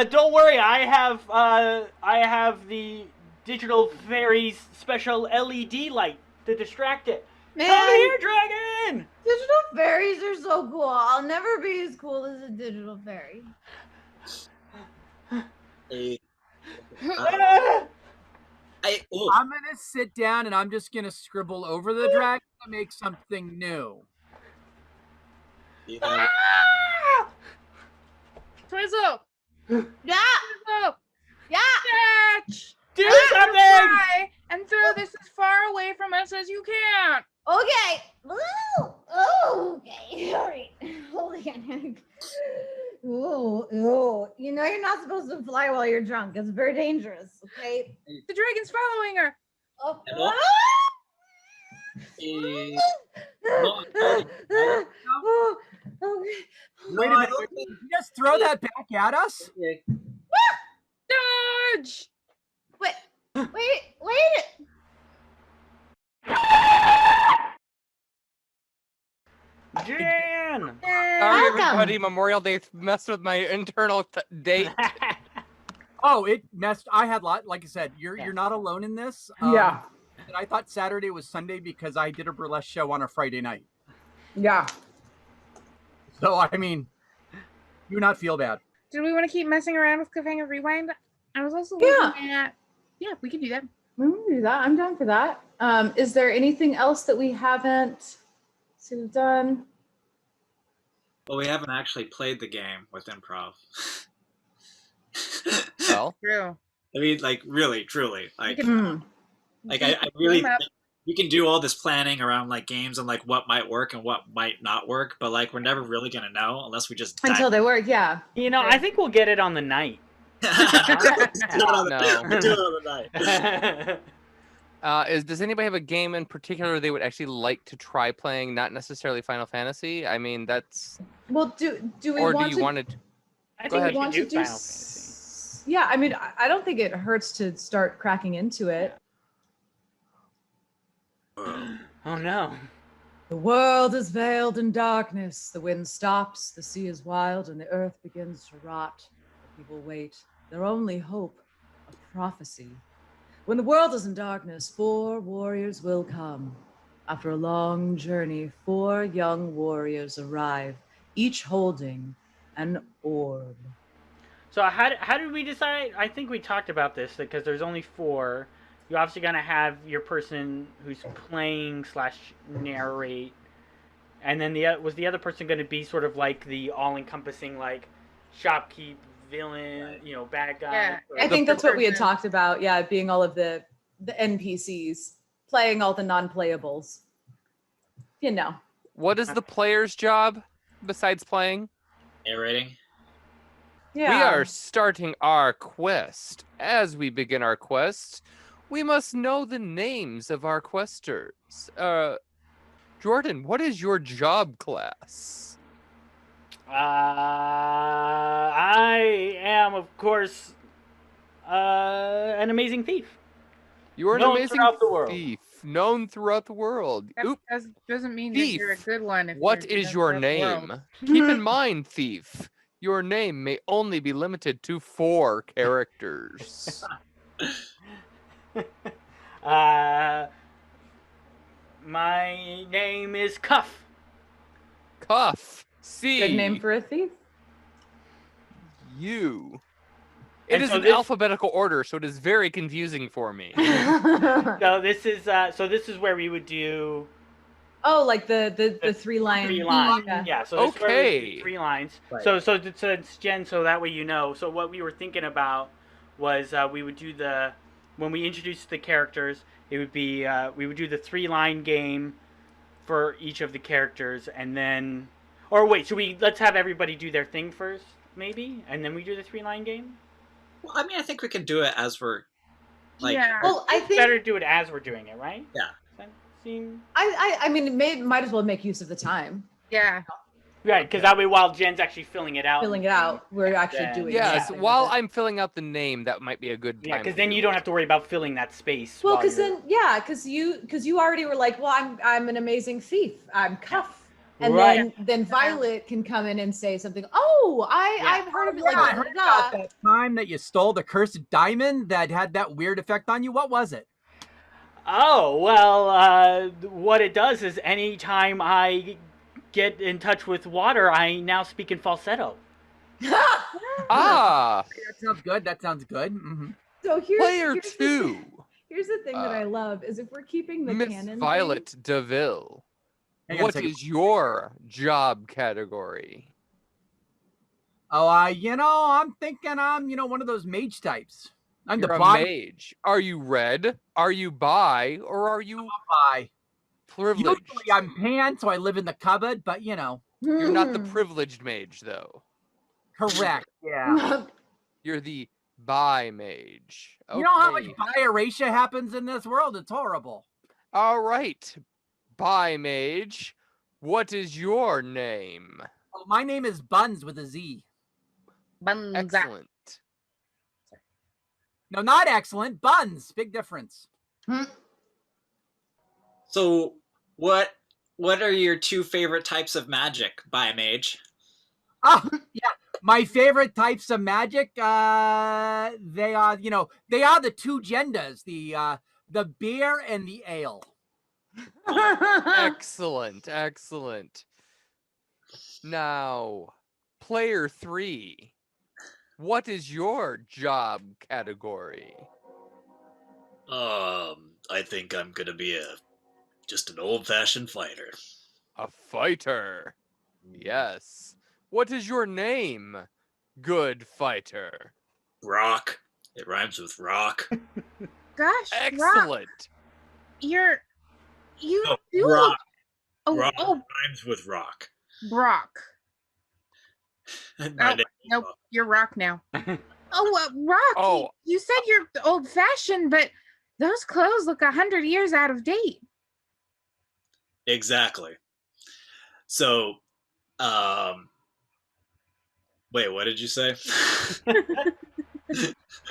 Speaker 3: Don't worry, I have the digital fairies special LED light to distract it.
Speaker 1: Man,
Speaker 3: Come here, dragon!
Speaker 1: digital fairies are so cool. I'll never be as cool as a digital fairy.
Speaker 2: I'm gonna sit down and I'm just gonna scribble over the dragon to make something new.
Speaker 5: Twizzle!
Speaker 1: Yeah,
Speaker 5: Twizzle!
Speaker 1: yeah.
Speaker 5: Catch!
Speaker 3: Do
Speaker 5: Butterfly!
Speaker 3: something!
Speaker 5: and throw this as far away from us as you can.
Speaker 1: Okay. Oh, okay. All right. Hold on. Ooh. You know you're not supposed to fly while you're drunk. It's very dangerous. Okay.
Speaker 5: The dragon's following her.
Speaker 1: Oh.
Speaker 4: Hello?
Speaker 1: Okay.
Speaker 2: Wait a minute. Did you just throw that back at us?
Speaker 5: Dodge!
Speaker 1: Wait.
Speaker 3: Jan!
Speaker 5: Yeah.
Speaker 6: Sorry,
Speaker 1: Welcome.
Speaker 6: everybody. Memorial Day messed with my internal date.
Speaker 2: Oh, it messed. I had like I said, you're not alone in this.
Speaker 1: Yeah.
Speaker 2: And I thought Saturday was Sunday because I did a burlesque show on a Friday night.
Speaker 1: Yeah.
Speaker 2: So I mean, do not feel bad.
Speaker 5: Did we want to keep messing around with Cliffhanger Rewind? I was also
Speaker 1: Yeah.
Speaker 5: looking at... Yeah, we could do that.
Speaker 1: We can do that. I'm down for that. Is there anything else that we haven't done?
Speaker 4: Well, we haven't actually played the game with Improv.
Speaker 6: Well,
Speaker 5: True.
Speaker 4: I mean, like, really, truly. Like,
Speaker 1: Hmm.
Speaker 4: I really think we can do all this planning around, like, games and, like, what might work and what might not work, but, like, we're never really going to know unless we just...
Speaker 1: Until they work, yeah.
Speaker 3: You know, I think we'll get it on the night.
Speaker 4: Do it on
Speaker 6: No.
Speaker 4: do it on the night.
Speaker 6: does anybody have a game in particular they would actually like to try playing? Not necessarily Final Fantasy. I mean, that's.
Speaker 1: Well, do we
Speaker 6: Or
Speaker 1: want
Speaker 6: do you
Speaker 1: to?
Speaker 6: want to?
Speaker 3: I
Speaker 6: Go
Speaker 3: think
Speaker 6: ahead.
Speaker 3: we
Speaker 1: want
Speaker 3: should
Speaker 1: to
Speaker 3: do
Speaker 1: do?
Speaker 3: Final Fantasy.
Speaker 1: Yeah, I mean, I don't think it hurts to start cracking into it.
Speaker 3: Oh no.
Speaker 1: The world is veiled in darkness. The wind stops. The sea is wild, and the earth begins to rot. The people wait. Their only hope, a prophecy. When the world is in darkness, 4 warriors will come. After a long journey, 4 young warriors arrive, each holding an orb.
Speaker 3: So how did we decide? I think we talked about this because there's only 4. You're obviously gonna have your person who's playing / narrate, and then was the other person going to be sort of like the all-encompassing like shopkeep, villain, you know, bad guy?
Speaker 5: Yeah.
Speaker 1: I think that's what we had
Speaker 5: person.
Speaker 1: talked about. Yeah, being all of the NPCs, playing all the non-playables. You know.
Speaker 6: What is the player's job besides playing?
Speaker 4: Narrating.
Speaker 1: Yeah.
Speaker 6: We are starting our quest. As we begin our quest, we must know the names of our questers. Jordan, what is your job class?
Speaker 3: I am, of course, an amazing thief.
Speaker 6: You are an
Speaker 3: Known
Speaker 6: amazing
Speaker 3: throughout the world.
Speaker 6: thief, known throughout the world.
Speaker 5: That
Speaker 6: Oop,
Speaker 5: doesn't mean that
Speaker 6: Thief.
Speaker 5: you're a good one. If
Speaker 6: what
Speaker 5: you're
Speaker 6: is
Speaker 5: known
Speaker 6: your
Speaker 5: throughout the world.
Speaker 6: name? Keep in mind, thief, your name may only be limited to 4 characters.
Speaker 3: My name is Cuff.
Speaker 6: Cuff. C.
Speaker 1: Good name for a thief.
Speaker 6: You. It
Speaker 3: And
Speaker 6: is
Speaker 3: so
Speaker 6: in
Speaker 3: this-
Speaker 6: alphabetical order, so it is very confusing for me.
Speaker 3: So this is where we would do
Speaker 1: Oh, like the 3-line.
Speaker 3: 3 lines.
Speaker 1: Yeah.
Speaker 3: Yeah. So this is where we
Speaker 6: Okay.
Speaker 3: do 3 lines.
Speaker 4: Right.
Speaker 3: So it's Jen. So that way you know. So what we were thinking about was we would do when we introduced the characters, it would be we would do the 3-line game for each of the characters, and then wait. Let's have everybody do their thing first, maybe, and then we do the 3-line game.
Speaker 4: Well, I mean, I think we can do it as we're, like,
Speaker 5: Yeah.
Speaker 1: Well, I think
Speaker 3: Better do it as we're doing it, right?
Speaker 4: Yeah.
Speaker 3: Does that seem
Speaker 1: I mean, it might as well make use of the time.
Speaker 5: Yeah.
Speaker 3: right? Because that way, while Jen's actually filling it out,
Speaker 1: Filling it out, we're actually
Speaker 3: Yeah.
Speaker 1: doing.
Speaker 6: Yes,
Speaker 1: something
Speaker 6: while
Speaker 1: with it.
Speaker 6: I'm filling out the name, that might be a good time.
Speaker 3: Yeah, because
Speaker 6: to
Speaker 3: then
Speaker 6: do
Speaker 3: you
Speaker 6: it.
Speaker 3: don't have to worry about filling that space.
Speaker 1: Well,
Speaker 3: while
Speaker 1: because
Speaker 3: you're-
Speaker 1: then, yeah, because you already were like, well, I'm an amazing thief. I'm Cuff. And
Speaker 3: Right.
Speaker 1: then Violet can come in and say something. Oh, I've heard of it. Like,
Speaker 2: Yeah, I
Speaker 1: da,
Speaker 2: heard
Speaker 1: da,
Speaker 2: about
Speaker 1: da.
Speaker 2: that time that you stole the cursed diamond that had that weird effect on you. What was it?
Speaker 3: Oh, well, what it does is anytime I get in touch with water, I now speak in falsetto.
Speaker 6: Ah,
Speaker 2: That sounds good. That sounds good. Mm-hmm.
Speaker 1: So
Speaker 6: player
Speaker 1: here's the
Speaker 6: 2,
Speaker 1: thing- Here's the thing that I love is if we're keeping the
Speaker 6: Miss
Speaker 1: canon.
Speaker 6: Violet DeVille.
Speaker 2: Hang on a
Speaker 6: What
Speaker 2: second.
Speaker 6: is your job category?
Speaker 2: Oh, I'm thinking I'm, one of those mage types. I'm
Speaker 6: You're
Speaker 2: the
Speaker 6: a
Speaker 2: bottom
Speaker 6: mage. Are you red? Are you bi? Or are you
Speaker 2: guy.
Speaker 6: privileged?
Speaker 2: Usually I'm pan, so I live in the cupboard, but you know.
Speaker 6: You're not the
Speaker 1: Hmm.
Speaker 6: privileged mage, though.
Speaker 2: Correct. Yeah.
Speaker 6: You're the bi mage. Okay.
Speaker 2: You know how much bi-erasure happens in this world? It's horrible.
Speaker 6: All right. Bi mage. What is your name?
Speaker 2: Oh, my name is Buns with a Z.
Speaker 5: Bunza.
Speaker 6: Excellent.
Speaker 2: No, not excellent. Buns. Big difference.
Speaker 4: So, what are your two favorite types of magic, by mage?
Speaker 2: Oh, yeah. My favorite types of magic, they are the two genders, the beer and the ale.
Speaker 6: Excellent. Excellent. Now, player 3. What is your job category?
Speaker 4: I think I'm gonna be just an old-fashioned fighter.
Speaker 6: A fighter. Yes. What is your name? Good fighter.
Speaker 4: Rock. It rhymes with rock.
Speaker 5: Gosh, Rock,
Speaker 6: Excellent.
Speaker 5: you
Speaker 4: No,
Speaker 5: do
Speaker 4: rock.
Speaker 5: look. Oh,
Speaker 4: Rock
Speaker 5: oh,
Speaker 4: rhymes with rock.
Speaker 5: Brock.
Speaker 4: My
Speaker 5: Oh,
Speaker 4: name is
Speaker 5: nope,
Speaker 4: Rock.
Speaker 5: you're Rock now. Oh, Rock.
Speaker 6: Oh.
Speaker 5: You said you're old-fashioned, but those clothes look 100 years out of date.
Speaker 4: Exactly. So, wait, what did you say?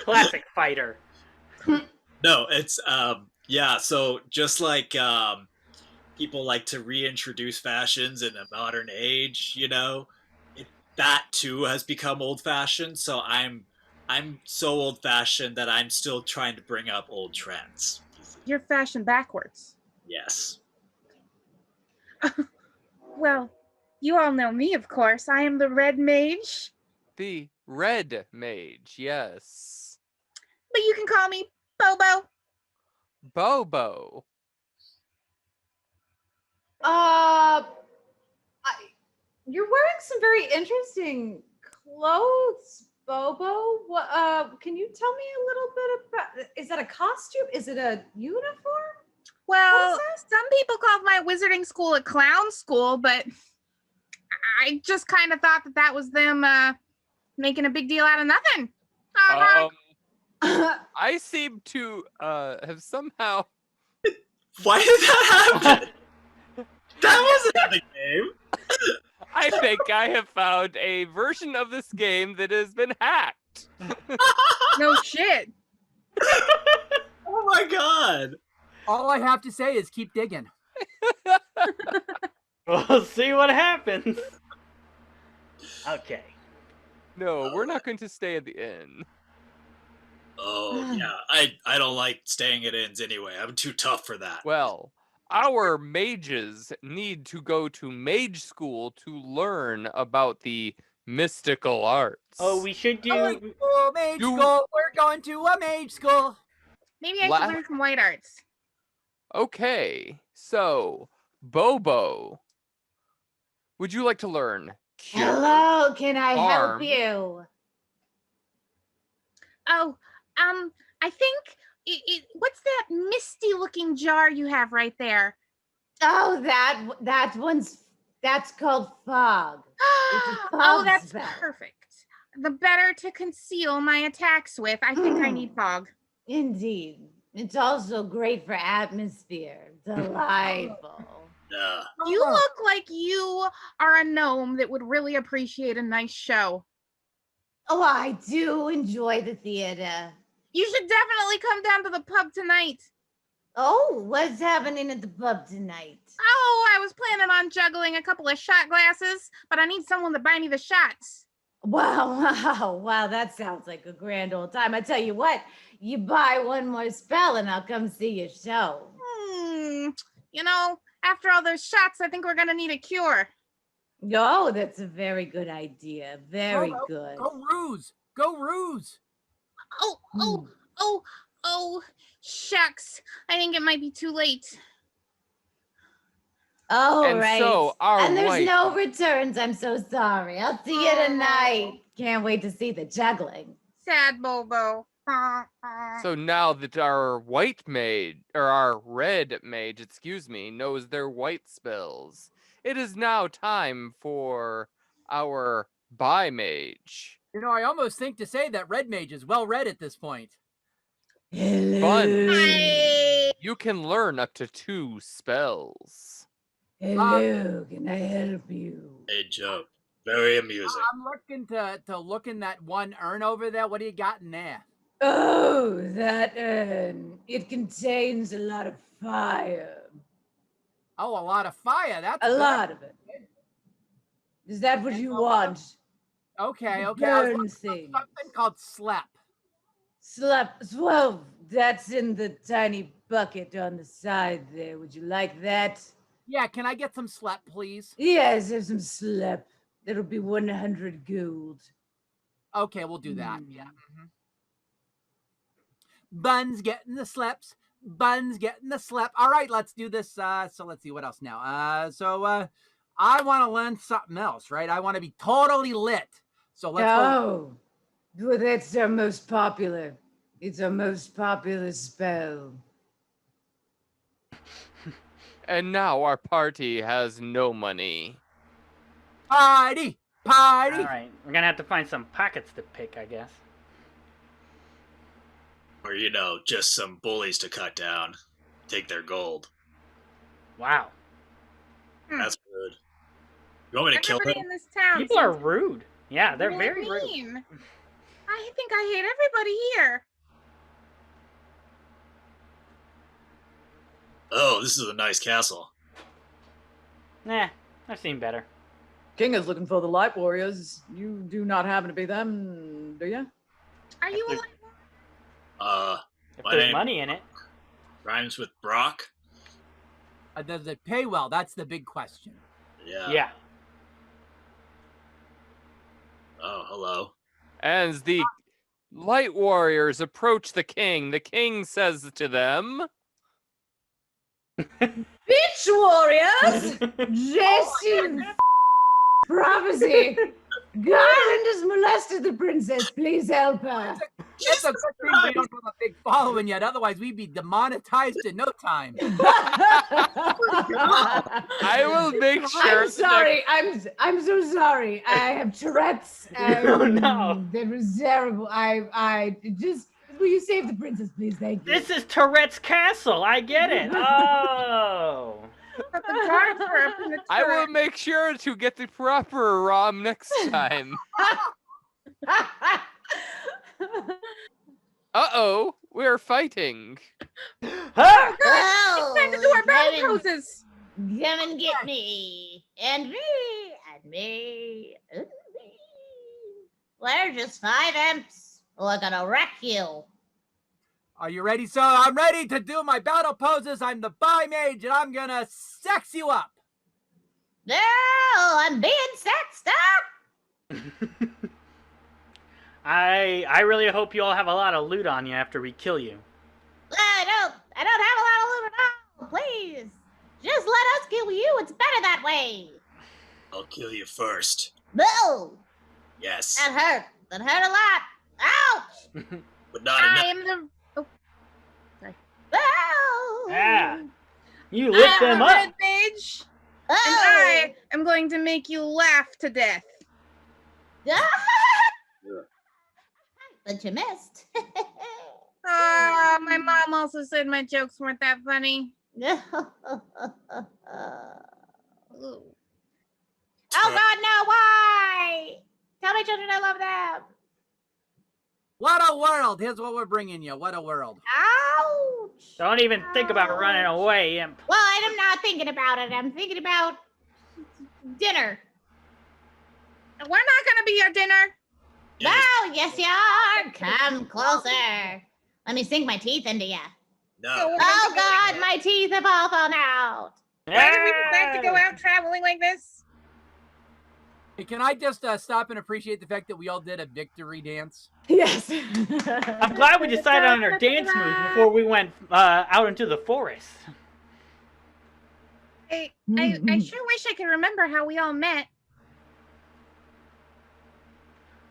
Speaker 3: Classic fighter.
Speaker 4: No, it's yeah, so just like people like to reintroduce fashions in a modern age, that too has become old fashioned. So I'm so old fashioned that I'm still trying to bring up old trends.
Speaker 5: You're fashioned backwards.
Speaker 4: Yes.
Speaker 5: Well, you all know me, of course. I am the Red Mage,
Speaker 6: The red mage. Yes.
Speaker 5: but you can call me Bobo.
Speaker 6: Bobo.
Speaker 1: You're wearing some very interesting clothes, Bobo. What? Can you tell me a little bit about? Is that a costume? Is it a uniform?
Speaker 5: Well, some people call my wizarding school a clown school, but I just kind of thought that was them making a big deal out of nothing.
Speaker 6: I seem to have somehow.
Speaker 4: Why did that happen? That wasn't in the game.
Speaker 6: I think I have found a version of this game that has been hacked.
Speaker 5: No shit.
Speaker 4: Oh my god.
Speaker 2: All I have to say is keep digging.
Speaker 3: We'll see what happens. Okay.
Speaker 6: No, we're not going to stay at the inn.
Speaker 4: Oh yeah, I don't like staying at inns anyway. I'm too tough for that.
Speaker 6: Well, our mages need to go to mage school to learn about the mystical arts.
Speaker 3: Oh, we should do.
Speaker 2: Oh, mage school. We're going to a mage school.
Speaker 5: Maybe I should learn from white arts.
Speaker 6: Okay, so Bobo, would you like to learn? Cure,
Speaker 1: Hello, can I
Speaker 6: Harm.
Speaker 1: help you?
Speaker 5: Oh, I think what's that misty-looking jar you have right there?
Speaker 1: Oh, that's called fog. It's a
Speaker 5: Oh,
Speaker 1: fog
Speaker 5: that's
Speaker 1: spell.
Speaker 5: perfect. The better to conceal my attacks with. I think I need fog.
Speaker 1: Indeed. It's also great for atmosphere. Delightful.
Speaker 4: Yeah.
Speaker 5: You look like you are a gnome that would really appreciate a nice show.
Speaker 1: Oh, I do enjoy the theater.
Speaker 5: You should definitely come down to the pub tonight.
Speaker 1: Oh, what's happening at the pub tonight?
Speaker 5: Oh, I was planning on juggling a couple of shot glasses, but I need someone to buy me the shots.
Speaker 1: Wow, that sounds like a grand old time. I tell you what, you buy one more spell and I'll come see your show.
Speaker 5: After all those shots, I think we're gonna need a cure.
Speaker 1: Oh, that's a very good idea. Very
Speaker 2: Go,
Speaker 1: good.
Speaker 2: Go Ruse. Go Ruse.
Speaker 5: Oh, shucks. I think it might be too late.
Speaker 1: Oh,
Speaker 6: And
Speaker 1: right.
Speaker 6: so our
Speaker 1: and there's
Speaker 6: white-
Speaker 1: no returns. I'm so sorry. I'll see you tonight. Can't wait to see the juggling.
Speaker 5: Sad Bobo.
Speaker 6: So now that our red mage, knows their white spells, it is now time for our bi mage.
Speaker 2: You know, I almost think to say that red mage is well read at this point.
Speaker 6: Fun. You can learn up to 2 spells.
Speaker 1: Hello, can I help you?
Speaker 4: A joke. Very amusing.
Speaker 2: I'm looking to look in that one urn over there. What do you got in there?
Speaker 1: Oh, that urn. It contains a lot of fire.
Speaker 2: Oh, a lot of fire. That's
Speaker 1: A
Speaker 2: good.
Speaker 1: lot of it. Is that what you want?
Speaker 2: Okay. I was
Speaker 1: Burn
Speaker 2: looking
Speaker 1: thing.
Speaker 2: for something called slap.
Speaker 1: Well, that's in the tiny bucket on the side there. Would you like that?
Speaker 2: Yeah, can I get some slap, please?
Speaker 1: Yes, there's some slap. That'll be 100 gold.
Speaker 2: Okay, we'll do that. Yeah. Buns getting the slaps. Buns getting the slap. All right, let's do this. So let's see what else now. I want to learn something else, right? I want to be totally lit. So let's go.
Speaker 1: Oh, well, that's our most popular. It's our most popular spell.
Speaker 6: And now our party has no money.
Speaker 2: Party.
Speaker 3: All right, we're gonna have to find some pockets to pick, I guess.
Speaker 4: Or, just some bullies to cut down. Take their gold.
Speaker 3: Wow,
Speaker 4: That's good. You want me to kill
Speaker 5: Everybody
Speaker 4: them?
Speaker 5: in this town
Speaker 3: people are
Speaker 5: seems
Speaker 3: rude. Yeah, they're
Speaker 5: really
Speaker 3: very rude.
Speaker 5: mean. I think I hate everybody here.
Speaker 4: Oh, this is a nice castle.
Speaker 3: Nah, I've seen better.
Speaker 1: King is looking for the Light Warriors. You do not happen to be them, do you?
Speaker 5: Are you
Speaker 3: If
Speaker 5: alive?
Speaker 3: If
Speaker 4: My
Speaker 3: there's
Speaker 4: name-
Speaker 3: money in it.
Speaker 4: Rhymes with Brock.
Speaker 2: Does it pay well? That's the big question.
Speaker 3: Yeah.
Speaker 4: Oh, hello.
Speaker 6: As the light warriors approach the king says to them,
Speaker 1: Bitch Warriors! Jesse prophecy! Garland has molested the princess. Please help her.
Speaker 2: It's a good thing we don't have a big following yet. Otherwise, we'd be demonetized in no time.
Speaker 6: I will make sure.
Speaker 1: I'm sorry. I'm so sorry. I have Tourette's.
Speaker 3: Oh, no.
Speaker 1: That was terrible. I just. Will you save the princess, please? Thank you.
Speaker 3: This is Tourette's Castle. I get it. Oh.
Speaker 5: Put the guards are up in the
Speaker 6: I will
Speaker 5: turret.
Speaker 6: make sure to get the proper ROM next time. Uh-oh, we're fighting.
Speaker 3: Ah!
Speaker 5: It's time to do our battle poses.
Speaker 7: Come and get me, and me, and me, and me. We're just 5 imps. We're gonna wreck you.
Speaker 2: Are you ready? So I'm ready to do my battle poses. I'm the bi mage, and I'm gonna sex you up.
Speaker 7: No, I'm being sexed up.
Speaker 3: I really hope you all have a lot of loot on you after we kill you.
Speaker 7: I don't have a lot of loot at all. Please, just let us kill you. It's better that way.
Speaker 4: I'll kill you first.
Speaker 7: No,
Speaker 4: Yes.
Speaker 7: that hurt. That hurt a lot. Ouch!
Speaker 4: But not
Speaker 5: I
Speaker 4: enough.
Speaker 5: am the.
Speaker 7: Oh!
Speaker 3: Yeah. You lit
Speaker 5: I'm
Speaker 3: them
Speaker 5: the
Speaker 3: up.
Speaker 5: red mage,
Speaker 7: Oh!
Speaker 5: and I am going to make you laugh to death.
Speaker 7: But you missed.
Speaker 5: Oh, my mom also said my jokes weren't that funny.
Speaker 7: Oh
Speaker 5: Ooh.
Speaker 7: God, no! Why? Tell my children I love them.
Speaker 2: What a world! Here's what we're bringing you. What a world.
Speaker 7: Ouch!
Speaker 3: Don't even think about running away, imp.
Speaker 7: Well, I'm not thinking about it. I'm thinking about dinner.
Speaker 5: We're not gonna be your dinner.
Speaker 7: No, yes, you are. Come closer. Let me sink my teeth into you.
Speaker 4: No.
Speaker 7: Oh God, my teeth have all fallen out.
Speaker 5: Why did we decide to go out traveling like this?
Speaker 2: Hey, can I just stop and appreciate the fact that we all did a victory dance?
Speaker 1: Yes.
Speaker 3: I'm glad we decided on our dance moves before we went out into the forest.
Speaker 5: I sure wish I could remember how we all met.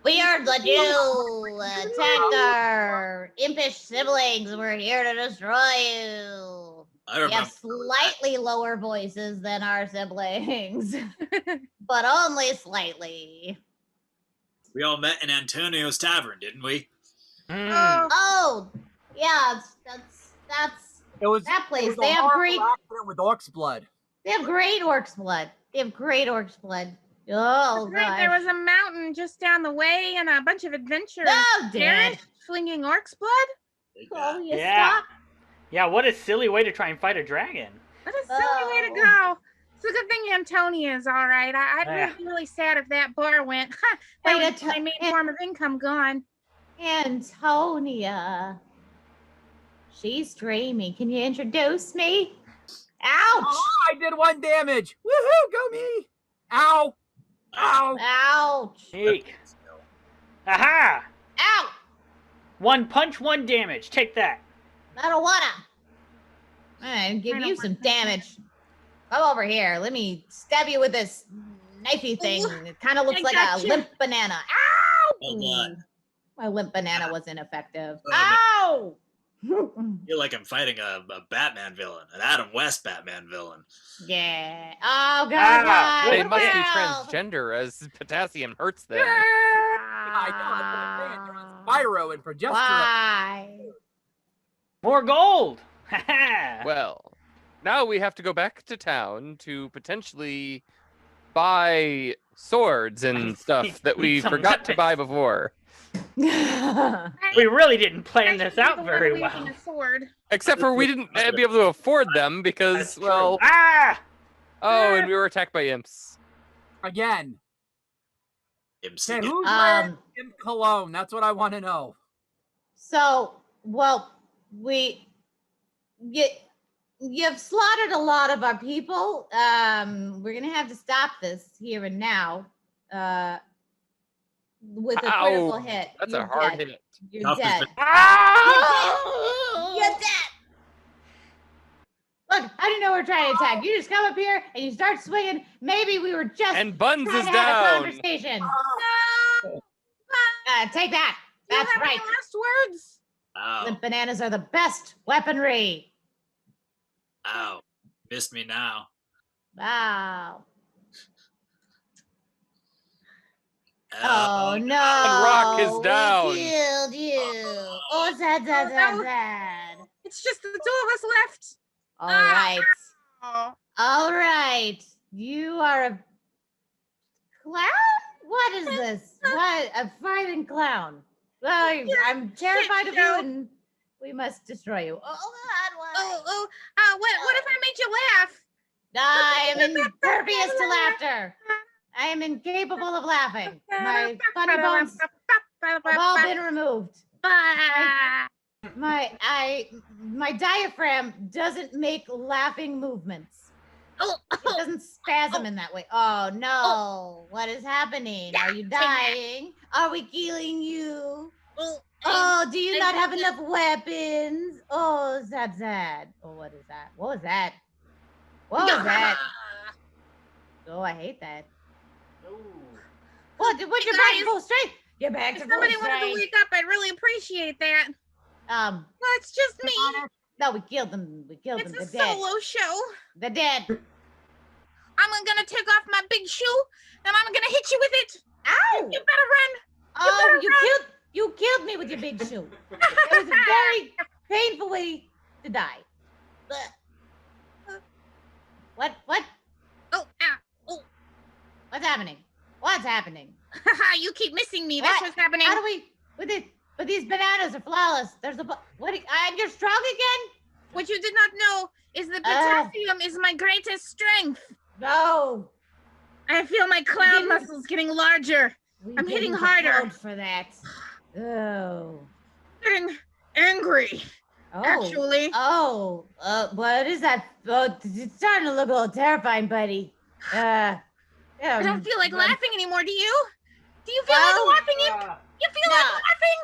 Speaker 7: We are the new attack our impish siblings. We're here to destroy you.
Speaker 4: I
Speaker 7: We
Speaker 4: remember.
Speaker 7: have slightly lower voices than our siblings, but only slightly.
Speaker 4: We all met in Antonio's Tavern, didn't we?
Speaker 3: Mm.
Speaker 7: Oh, yeah, that's
Speaker 2: It was
Speaker 7: that
Speaker 2: it
Speaker 7: place.
Speaker 2: was a
Speaker 7: They have
Speaker 2: horrible
Speaker 7: great
Speaker 2: accident with orc's blood.
Speaker 7: They have great orc's blood. They have great orc's blood. Oh,
Speaker 5: Right, there
Speaker 7: gosh.
Speaker 5: was a mountain just down the way and a bunch of adventurers.
Speaker 7: No, Dad.
Speaker 5: Garrett flinging orc's blood?
Speaker 4: Take
Speaker 7: Oh,
Speaker 4: that.
Speaker 7: you
Speaker 3: Yeah.
Speaker 7: stop.
Speaker 3: Yeah, what a silly way to try and fight a dragon.
Speaker 5: What a silly way to
Speaker 7: Oh.
Speaker 5: go. It's a good thing Antonia is all right. I'd
Speaker 3: Yeah.
Speaker 5: be really sad if that bar went. That
Speaker 7: Wait,
Speaker 5: was my main form of income gone.
Speaker 7: Antonia. She's dreaming. Can you introduce me? Ouch!
Speaker 2: Oh, I did 1 damage. Woohoo! Go me! Ow! Ow!
Speaker 7: Ouch!
Speaker 3: Eek. Aha!
Speaker 7: Ow!
Speaker 3: 1 punch, 1 damage. Take that.
Speaker 7: I don't wanna. Alright, give
Speaker 5: I don't
Speaker 7: you some damage. Come over here. Let me stab you with this knifey thing. It kind of looks
Speaker 5: I
Speaker 7: like a
Speaker 5: gotcha.
Speaker 7: limp banana. Ow!
Speaker 4: Well done.
Speaker 7: My limp banana was ineffective.
Speaker 4: Oh,
Speaker 7: Ow!
Speaker 4: I feel like I'm fighting a Batman villain, an Adam West Batman villain.
Speaker 7: Yeah. Oh, God.
Speaker 3: Ah,
Speaker 7: why?
Speaker 6: They
Speaker 3: What
Speaker 7: What
Speaker 6: must be
Speaker 7: else?
Speaker 6: transgender as potassium hurts them.
Speaker 2: I know, that's what I'm saying. They're on Spyro and progesterone.
Speaker 7: Why?
Speaker 3: More gold. Haha.
Speaker 6: Well, now we have to go back to town to potentially buy swords and stuff that we
Speaker 3: Some
Speaker 6: forgot to
Speaker 3: weapons.
Speaker 6: buy before.
Speaker 3: We really didn't plan this out very well.
Speaker 5: A sword.
Speaker 6: Except for we didn't be able to afford them because,
Speaker 3: That's true.
Speaker 6: well,
Speaker 3: Ah!
Speaker 6: oh, and we were attacked by imps.
Speaker 2: Again.
Speaker 4: MC.
Speaker 2: Okay, who's wearing
Speaker 7: Um,
Speaker 2: imp cologne? That's what I want to know.
Speaker 7: So, well, you've slaughtered a lot of our people. We're gonna have to stop this here and now. With a critical
Speaker 6: Ow,
Speaker 7: hit.
Speaker 6: That's
Speaker 7: You're
Speaker 6: a hard
Speaker 7: dead.
Speaker 6: hit.
Speaker 7: You're
Speaker 4: Tough as
Speaker 7: dead.
Speaker 3: Ah!
Speaker 7: You're dead. Look, I didn't know we were trying to attack. You just come up here and you start swinging. Maybe we were just
Speaker 6: And Buns
Speaker 7: trying
Speaker 6: is
Speaker 7: to have a
Speaker 6: down.
Speaker 7: conversation.
Speaker 5: No!
Speaker 7: Take that.
Speaker 5: You
Speaker 7: That's
Speaker 5: have
Speaker 7: right.
Speaker 5: any last words?
Speaker 4: Ow.
Speaker 7: Limp bananas are the best weaponry.
Speaker 4: Ow. Missed me now.
Speaker 7: Wow.
Speaker 4: Ow.
Speaker 7: Oh no!
Speaker 6: Rock is down.
Speaker 7: We killed you. Oh, sad.
Speaker 5: It's just the two of us left.
Speaker 7: All right.
Speaker 5: Oh.
Speaker 7: All right. You are a clown? What is this? What? A fighting clown. Well, I'm terrified of you
Speaker 5: show.
Speaker 7: and we must destroy you. Oh, God, why?
Speaker 5: What if I made you laugh?
Speaker 7: I am impervious to laughter. I am incapable of laughing. My funny bones have all been removed. My diaphragm doesn't make laughing movements. It doesn't spasm in that way. Oh no! What is happening? Are you dying? Are we killing you? Oh, do you not have enough weapons? Oh, sad. Oh, what is that? What was that? What was that? Oh, I hate that. What? You're back to
Speaker 5: guys,
Speaker 7: full strength. You're back
Speaker 5: If
Speaker 7: to full
Speaker 5: somebody wanted to
Speaker 7: strength.
Speaker 5: wake up, I'd really appreciate that.
Speaker 7: Well,
Speaker 5: No, it's just me.
Speaker 7: no, we killed them. We killed
Speaker 5: It's
Speaker 7: them.
Speaker 5: a
Speaker 7: They're dead.
Speaker 5: solo show.
Speaker 7: They're dead.
Speaker 5: I'm gonna take off my big shoe and I'm gonna hit you with it.
Speaker 7: Ow!
Speaker 5: You better run.
Speaker 7: Oh, you killed me with your big shoe. It was a very painful way to die. What?
Speaker 5: Oh, ow.
Speaker 7: What's happening? What's happening?
Speaker 5: Haha, you keep missing me. That's
Speaker 7: What?
Speaker 5: what's happening.
Speaker 7: How do we? But these bananas are flawless. There's a what? You're strong again?
Speaker 5: What you did not know is the potassium is my greatest strength.
Speaker 7: No.
Speaker 5: I feel my clown
Speaker 7: didn't-
Speaker 5: muscles getting larger.
Speaker 7: We
Speaker 5: I'm hitting
Speaker 7: didn't
Speaker 5: harder.
Speaker 7: vote for that. Oh.
Speaker 5: Getting angry,
Speaker 7: Oh.
Speaker 5: actually.
Speaker 7: Oh. What is that? Oh, it's starting to look a little terrifying, buddy.
Speaker 5: I don't feel like laughing anymore, do you? Do you feel
Speaker 7: Well,
Speaker 5: like laughing? You feel like
Speaker 7: no.
Speaker 5: laughing?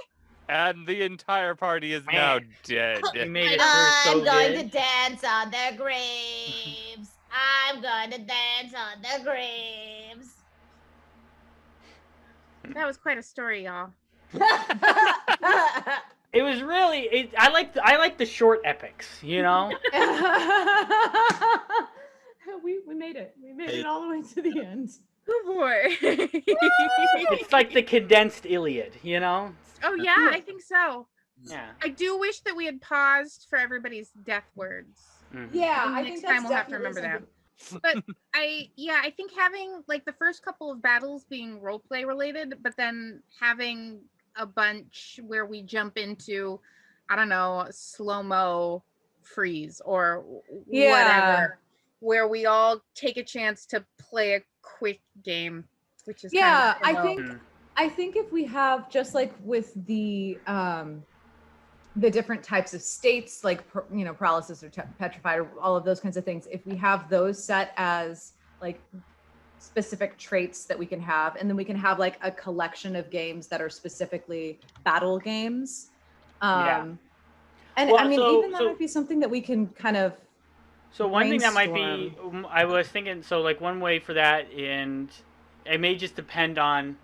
Speaker 6: And the entire party is now
Speaker 3: Man.
Speaker 6: dead.
Speaker 3: You made it through
Speaker 7: I'm
Speaker 3: so
Speaker 7: going
Speaker 3: good.
Speaker 7: to dance on their graves. I'm going to dance on their graves.
Speaker 5: That was quite a story, y'all.
Speaker 3: It was really. I like the short epics. You know.
Speaker 1: we made it. We made it all the way to the end.
Speaker 5: Oh boy.
Speaker 3: It's like the condensed Iliad. You know.
Speaker 5: Oh yeah, I think so.
Speaker 3: Yeah.
Speaker 5: I do wish that we had paused for everybody's death words.
Speaker 3: Mhm.
Speaker 1: Yeah, I
Speaker 5: Next
Speaker 1: think
Speaker 5: time
Speaker 1: that's
Speaker 5: we'll have to
Speaker 1: definitely
Speaker 5: remember that.
Speaker 1: something-
Speaker 5: But I think having like the first couple of battles being roleplay related, but then having a bunch where we jump into, I don't know, slow-mo freeze or whatever, where we all take a chance to play a quick game, which is
Speaker 1: Yeah,
Speaker 5: kind of
Speaker 1: I think if we have, just like with the different types of states, like paralysis or petrified or all of those kinds of things, if we have those set as like specific traits that we can have, and then we can have like a collection of games that are specifically battle games. And
Speaker 3: Well,
Speaker 1: I mean,
Speaker 3: so-
Speaker 1: even that might be something that we can kind of
Speaker 3: So one thing that might be,
Speaker 1: brainstorm.
Speaker 3: I was thinking, so like one way for that, and it may just depend on,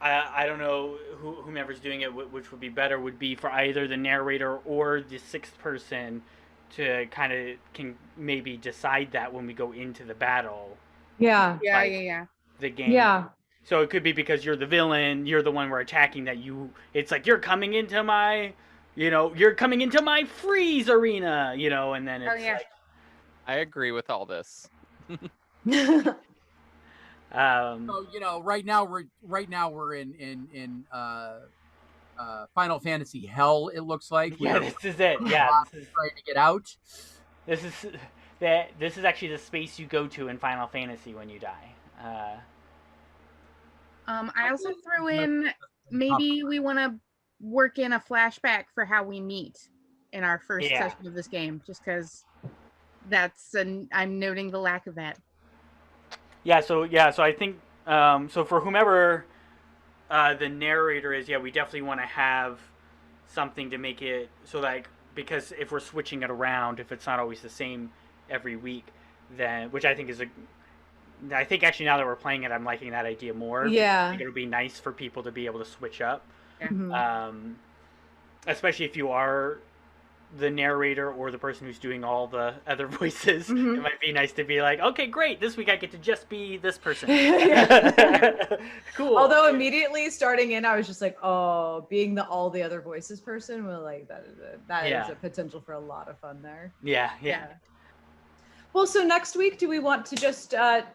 Speaker 3: I don't know whomever's doing it, which would be better, would be for either the narrator or the sixth person to kind of can maybe decide that when we go into the battle.
Speaker 1: Yeah.
Speaker 3: The game.
Speaker 1: Yeah.
Speaker 3: So it could be because you're the villain, you're the one we're attacking, it's like you're coming into my, you're coming into my freeze arena, and then it's like.
Speaker 6: I agree with all this.
Speaker 2: So right now we're in Final Fantasy Hell. It looks like.
Speaker 3: Yeah, this is it. Yeah,
Speaker 2: trying to get out.
Speaker 3: This is actually the space you go to in Final Fantasy when you die.
Speaker 5: I also threw in, maybe we want to work in a flashback for how we meet in our first session of this game, just because I'm noting the lack of that.
Speaker 3: So I think so for whomever the narrator is, we definitely want to have something to make it so like, because if we're switching it around, if it's not always the same every week, then, which I think is I think actually now that we're playing it, I'm liking that idea more.
Speaker 1: Yeah.
Speaker 3: I think it'll be nice for people to be able to switch up.
Speaker 5: Yeah.
Speaker 3: Especially if you are the narrator or the person who's doing all the other voices. It might be nice to be like, okay, great, this week I get to just be this person. Cool.
Speaker 1: Although immediately starting in, I was just like, oh, being all the other voices person, well, like that is a potential for a lot of fun there.
Speaker 3: Yeah.
Speaker 1: Well, so next week, do we want to just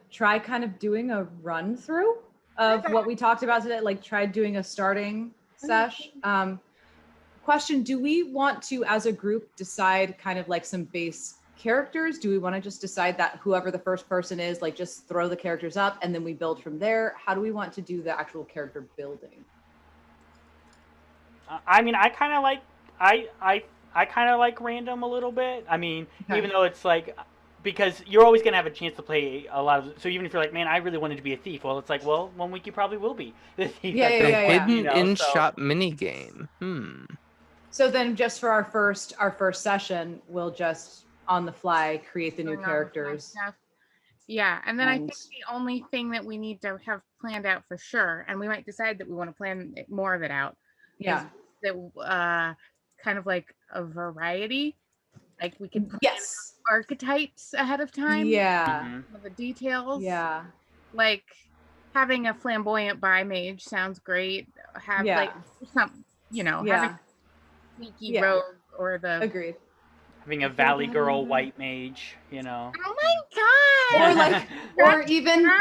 Speaker 1: try kind of doing a run through of what we talked about today? Like try doing a starting sesh. Question, do we want to, as a group, decide kind of like some base characters? Do we want to just decide that whoever the first person is, like just throw the characters up and then we build from there? How do we want to do the actual character building?
Speaker 3: I mean, I kind of like random a little bit. I mean, even though it's like, because you're always going to have a chance to play a lot of, so even if you're like, man, I really wanted to be a thief, well, it's like, well, one week you probably will be the thief.
Speaker 6: Hidden in-shop minigame.
Speaker 1: So then just for our first session, we'll just on the fly create the new characters.
Speaker 5: Yeah, and then I think the only thing that we need to have planned out for sure, and we might decide that we want to plan more of it out, is that kind of like a variety. Like we can plan archetypes ahead of time.
Speaker 1: Yeah.
Speaker 5: The details.
Speaker 1: Yeah.
Speaker 5: Like having a flamboyant bi mage sounds great. Have like some, having sneaky rogue or the
Speaker 1: agreed.
Speaker 3: Having a Valley Girl white mage,
Speaker 5: Oh my god!
Speaker 1: Or even,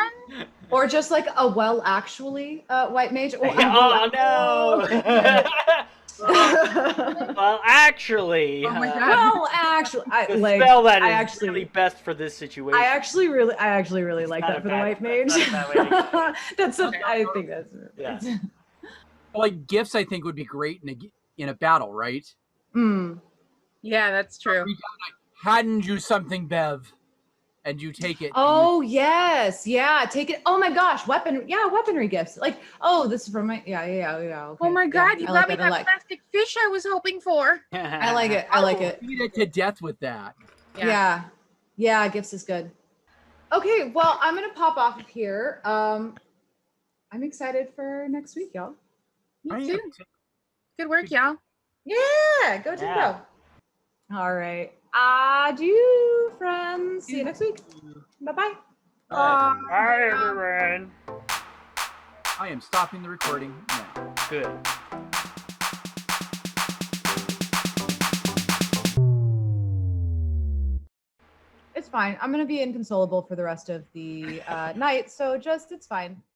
Speaker 1: or just like a actually white mage. Or,
Speaker 3: oh no! Well, actually.
Speaker 5: Oh my god.
Speaker 1: Well, actually,
Speaker 3: the spell that is really best for this situation.
Speaker 1: I actually really like that for the white mage. That's I think that's
Speaker 2: like gifts. I think would be great in a battle, right?
Speaker 5: Yeah, that's true.
Speaker 2: Hand you something, Bev, and you take it.
Speaker 1: Oh yes, take it. Oh my gosh, weaponry gifts. Like, oh, this is from my okay.
Speaker 5: Oh my god, you got me that plastic fish I was hoping for.
Speaker 1: I like it.
Speaker 2: Beat it to death with that.
Speaker 1: Yeah, gifts is good. Okay, well, I'm gonna pop off of here. I'm excited for next week, y'all.
Speaker 5: Me too. Good work, y'all.
Speaker 1: Yeah, go Team
Speaker 3: Yeah.
Speaker 1: Pro. All right. Adieu, friends. See you next week. Bye-bye.
Speaker 3: Bye, everyone.
Speaker 2: I am stopping the recording now.
Speaker 3: Good.
Speaker 1: It's fine. I'm going to be inconsolable for the rest of the night, so it's fine.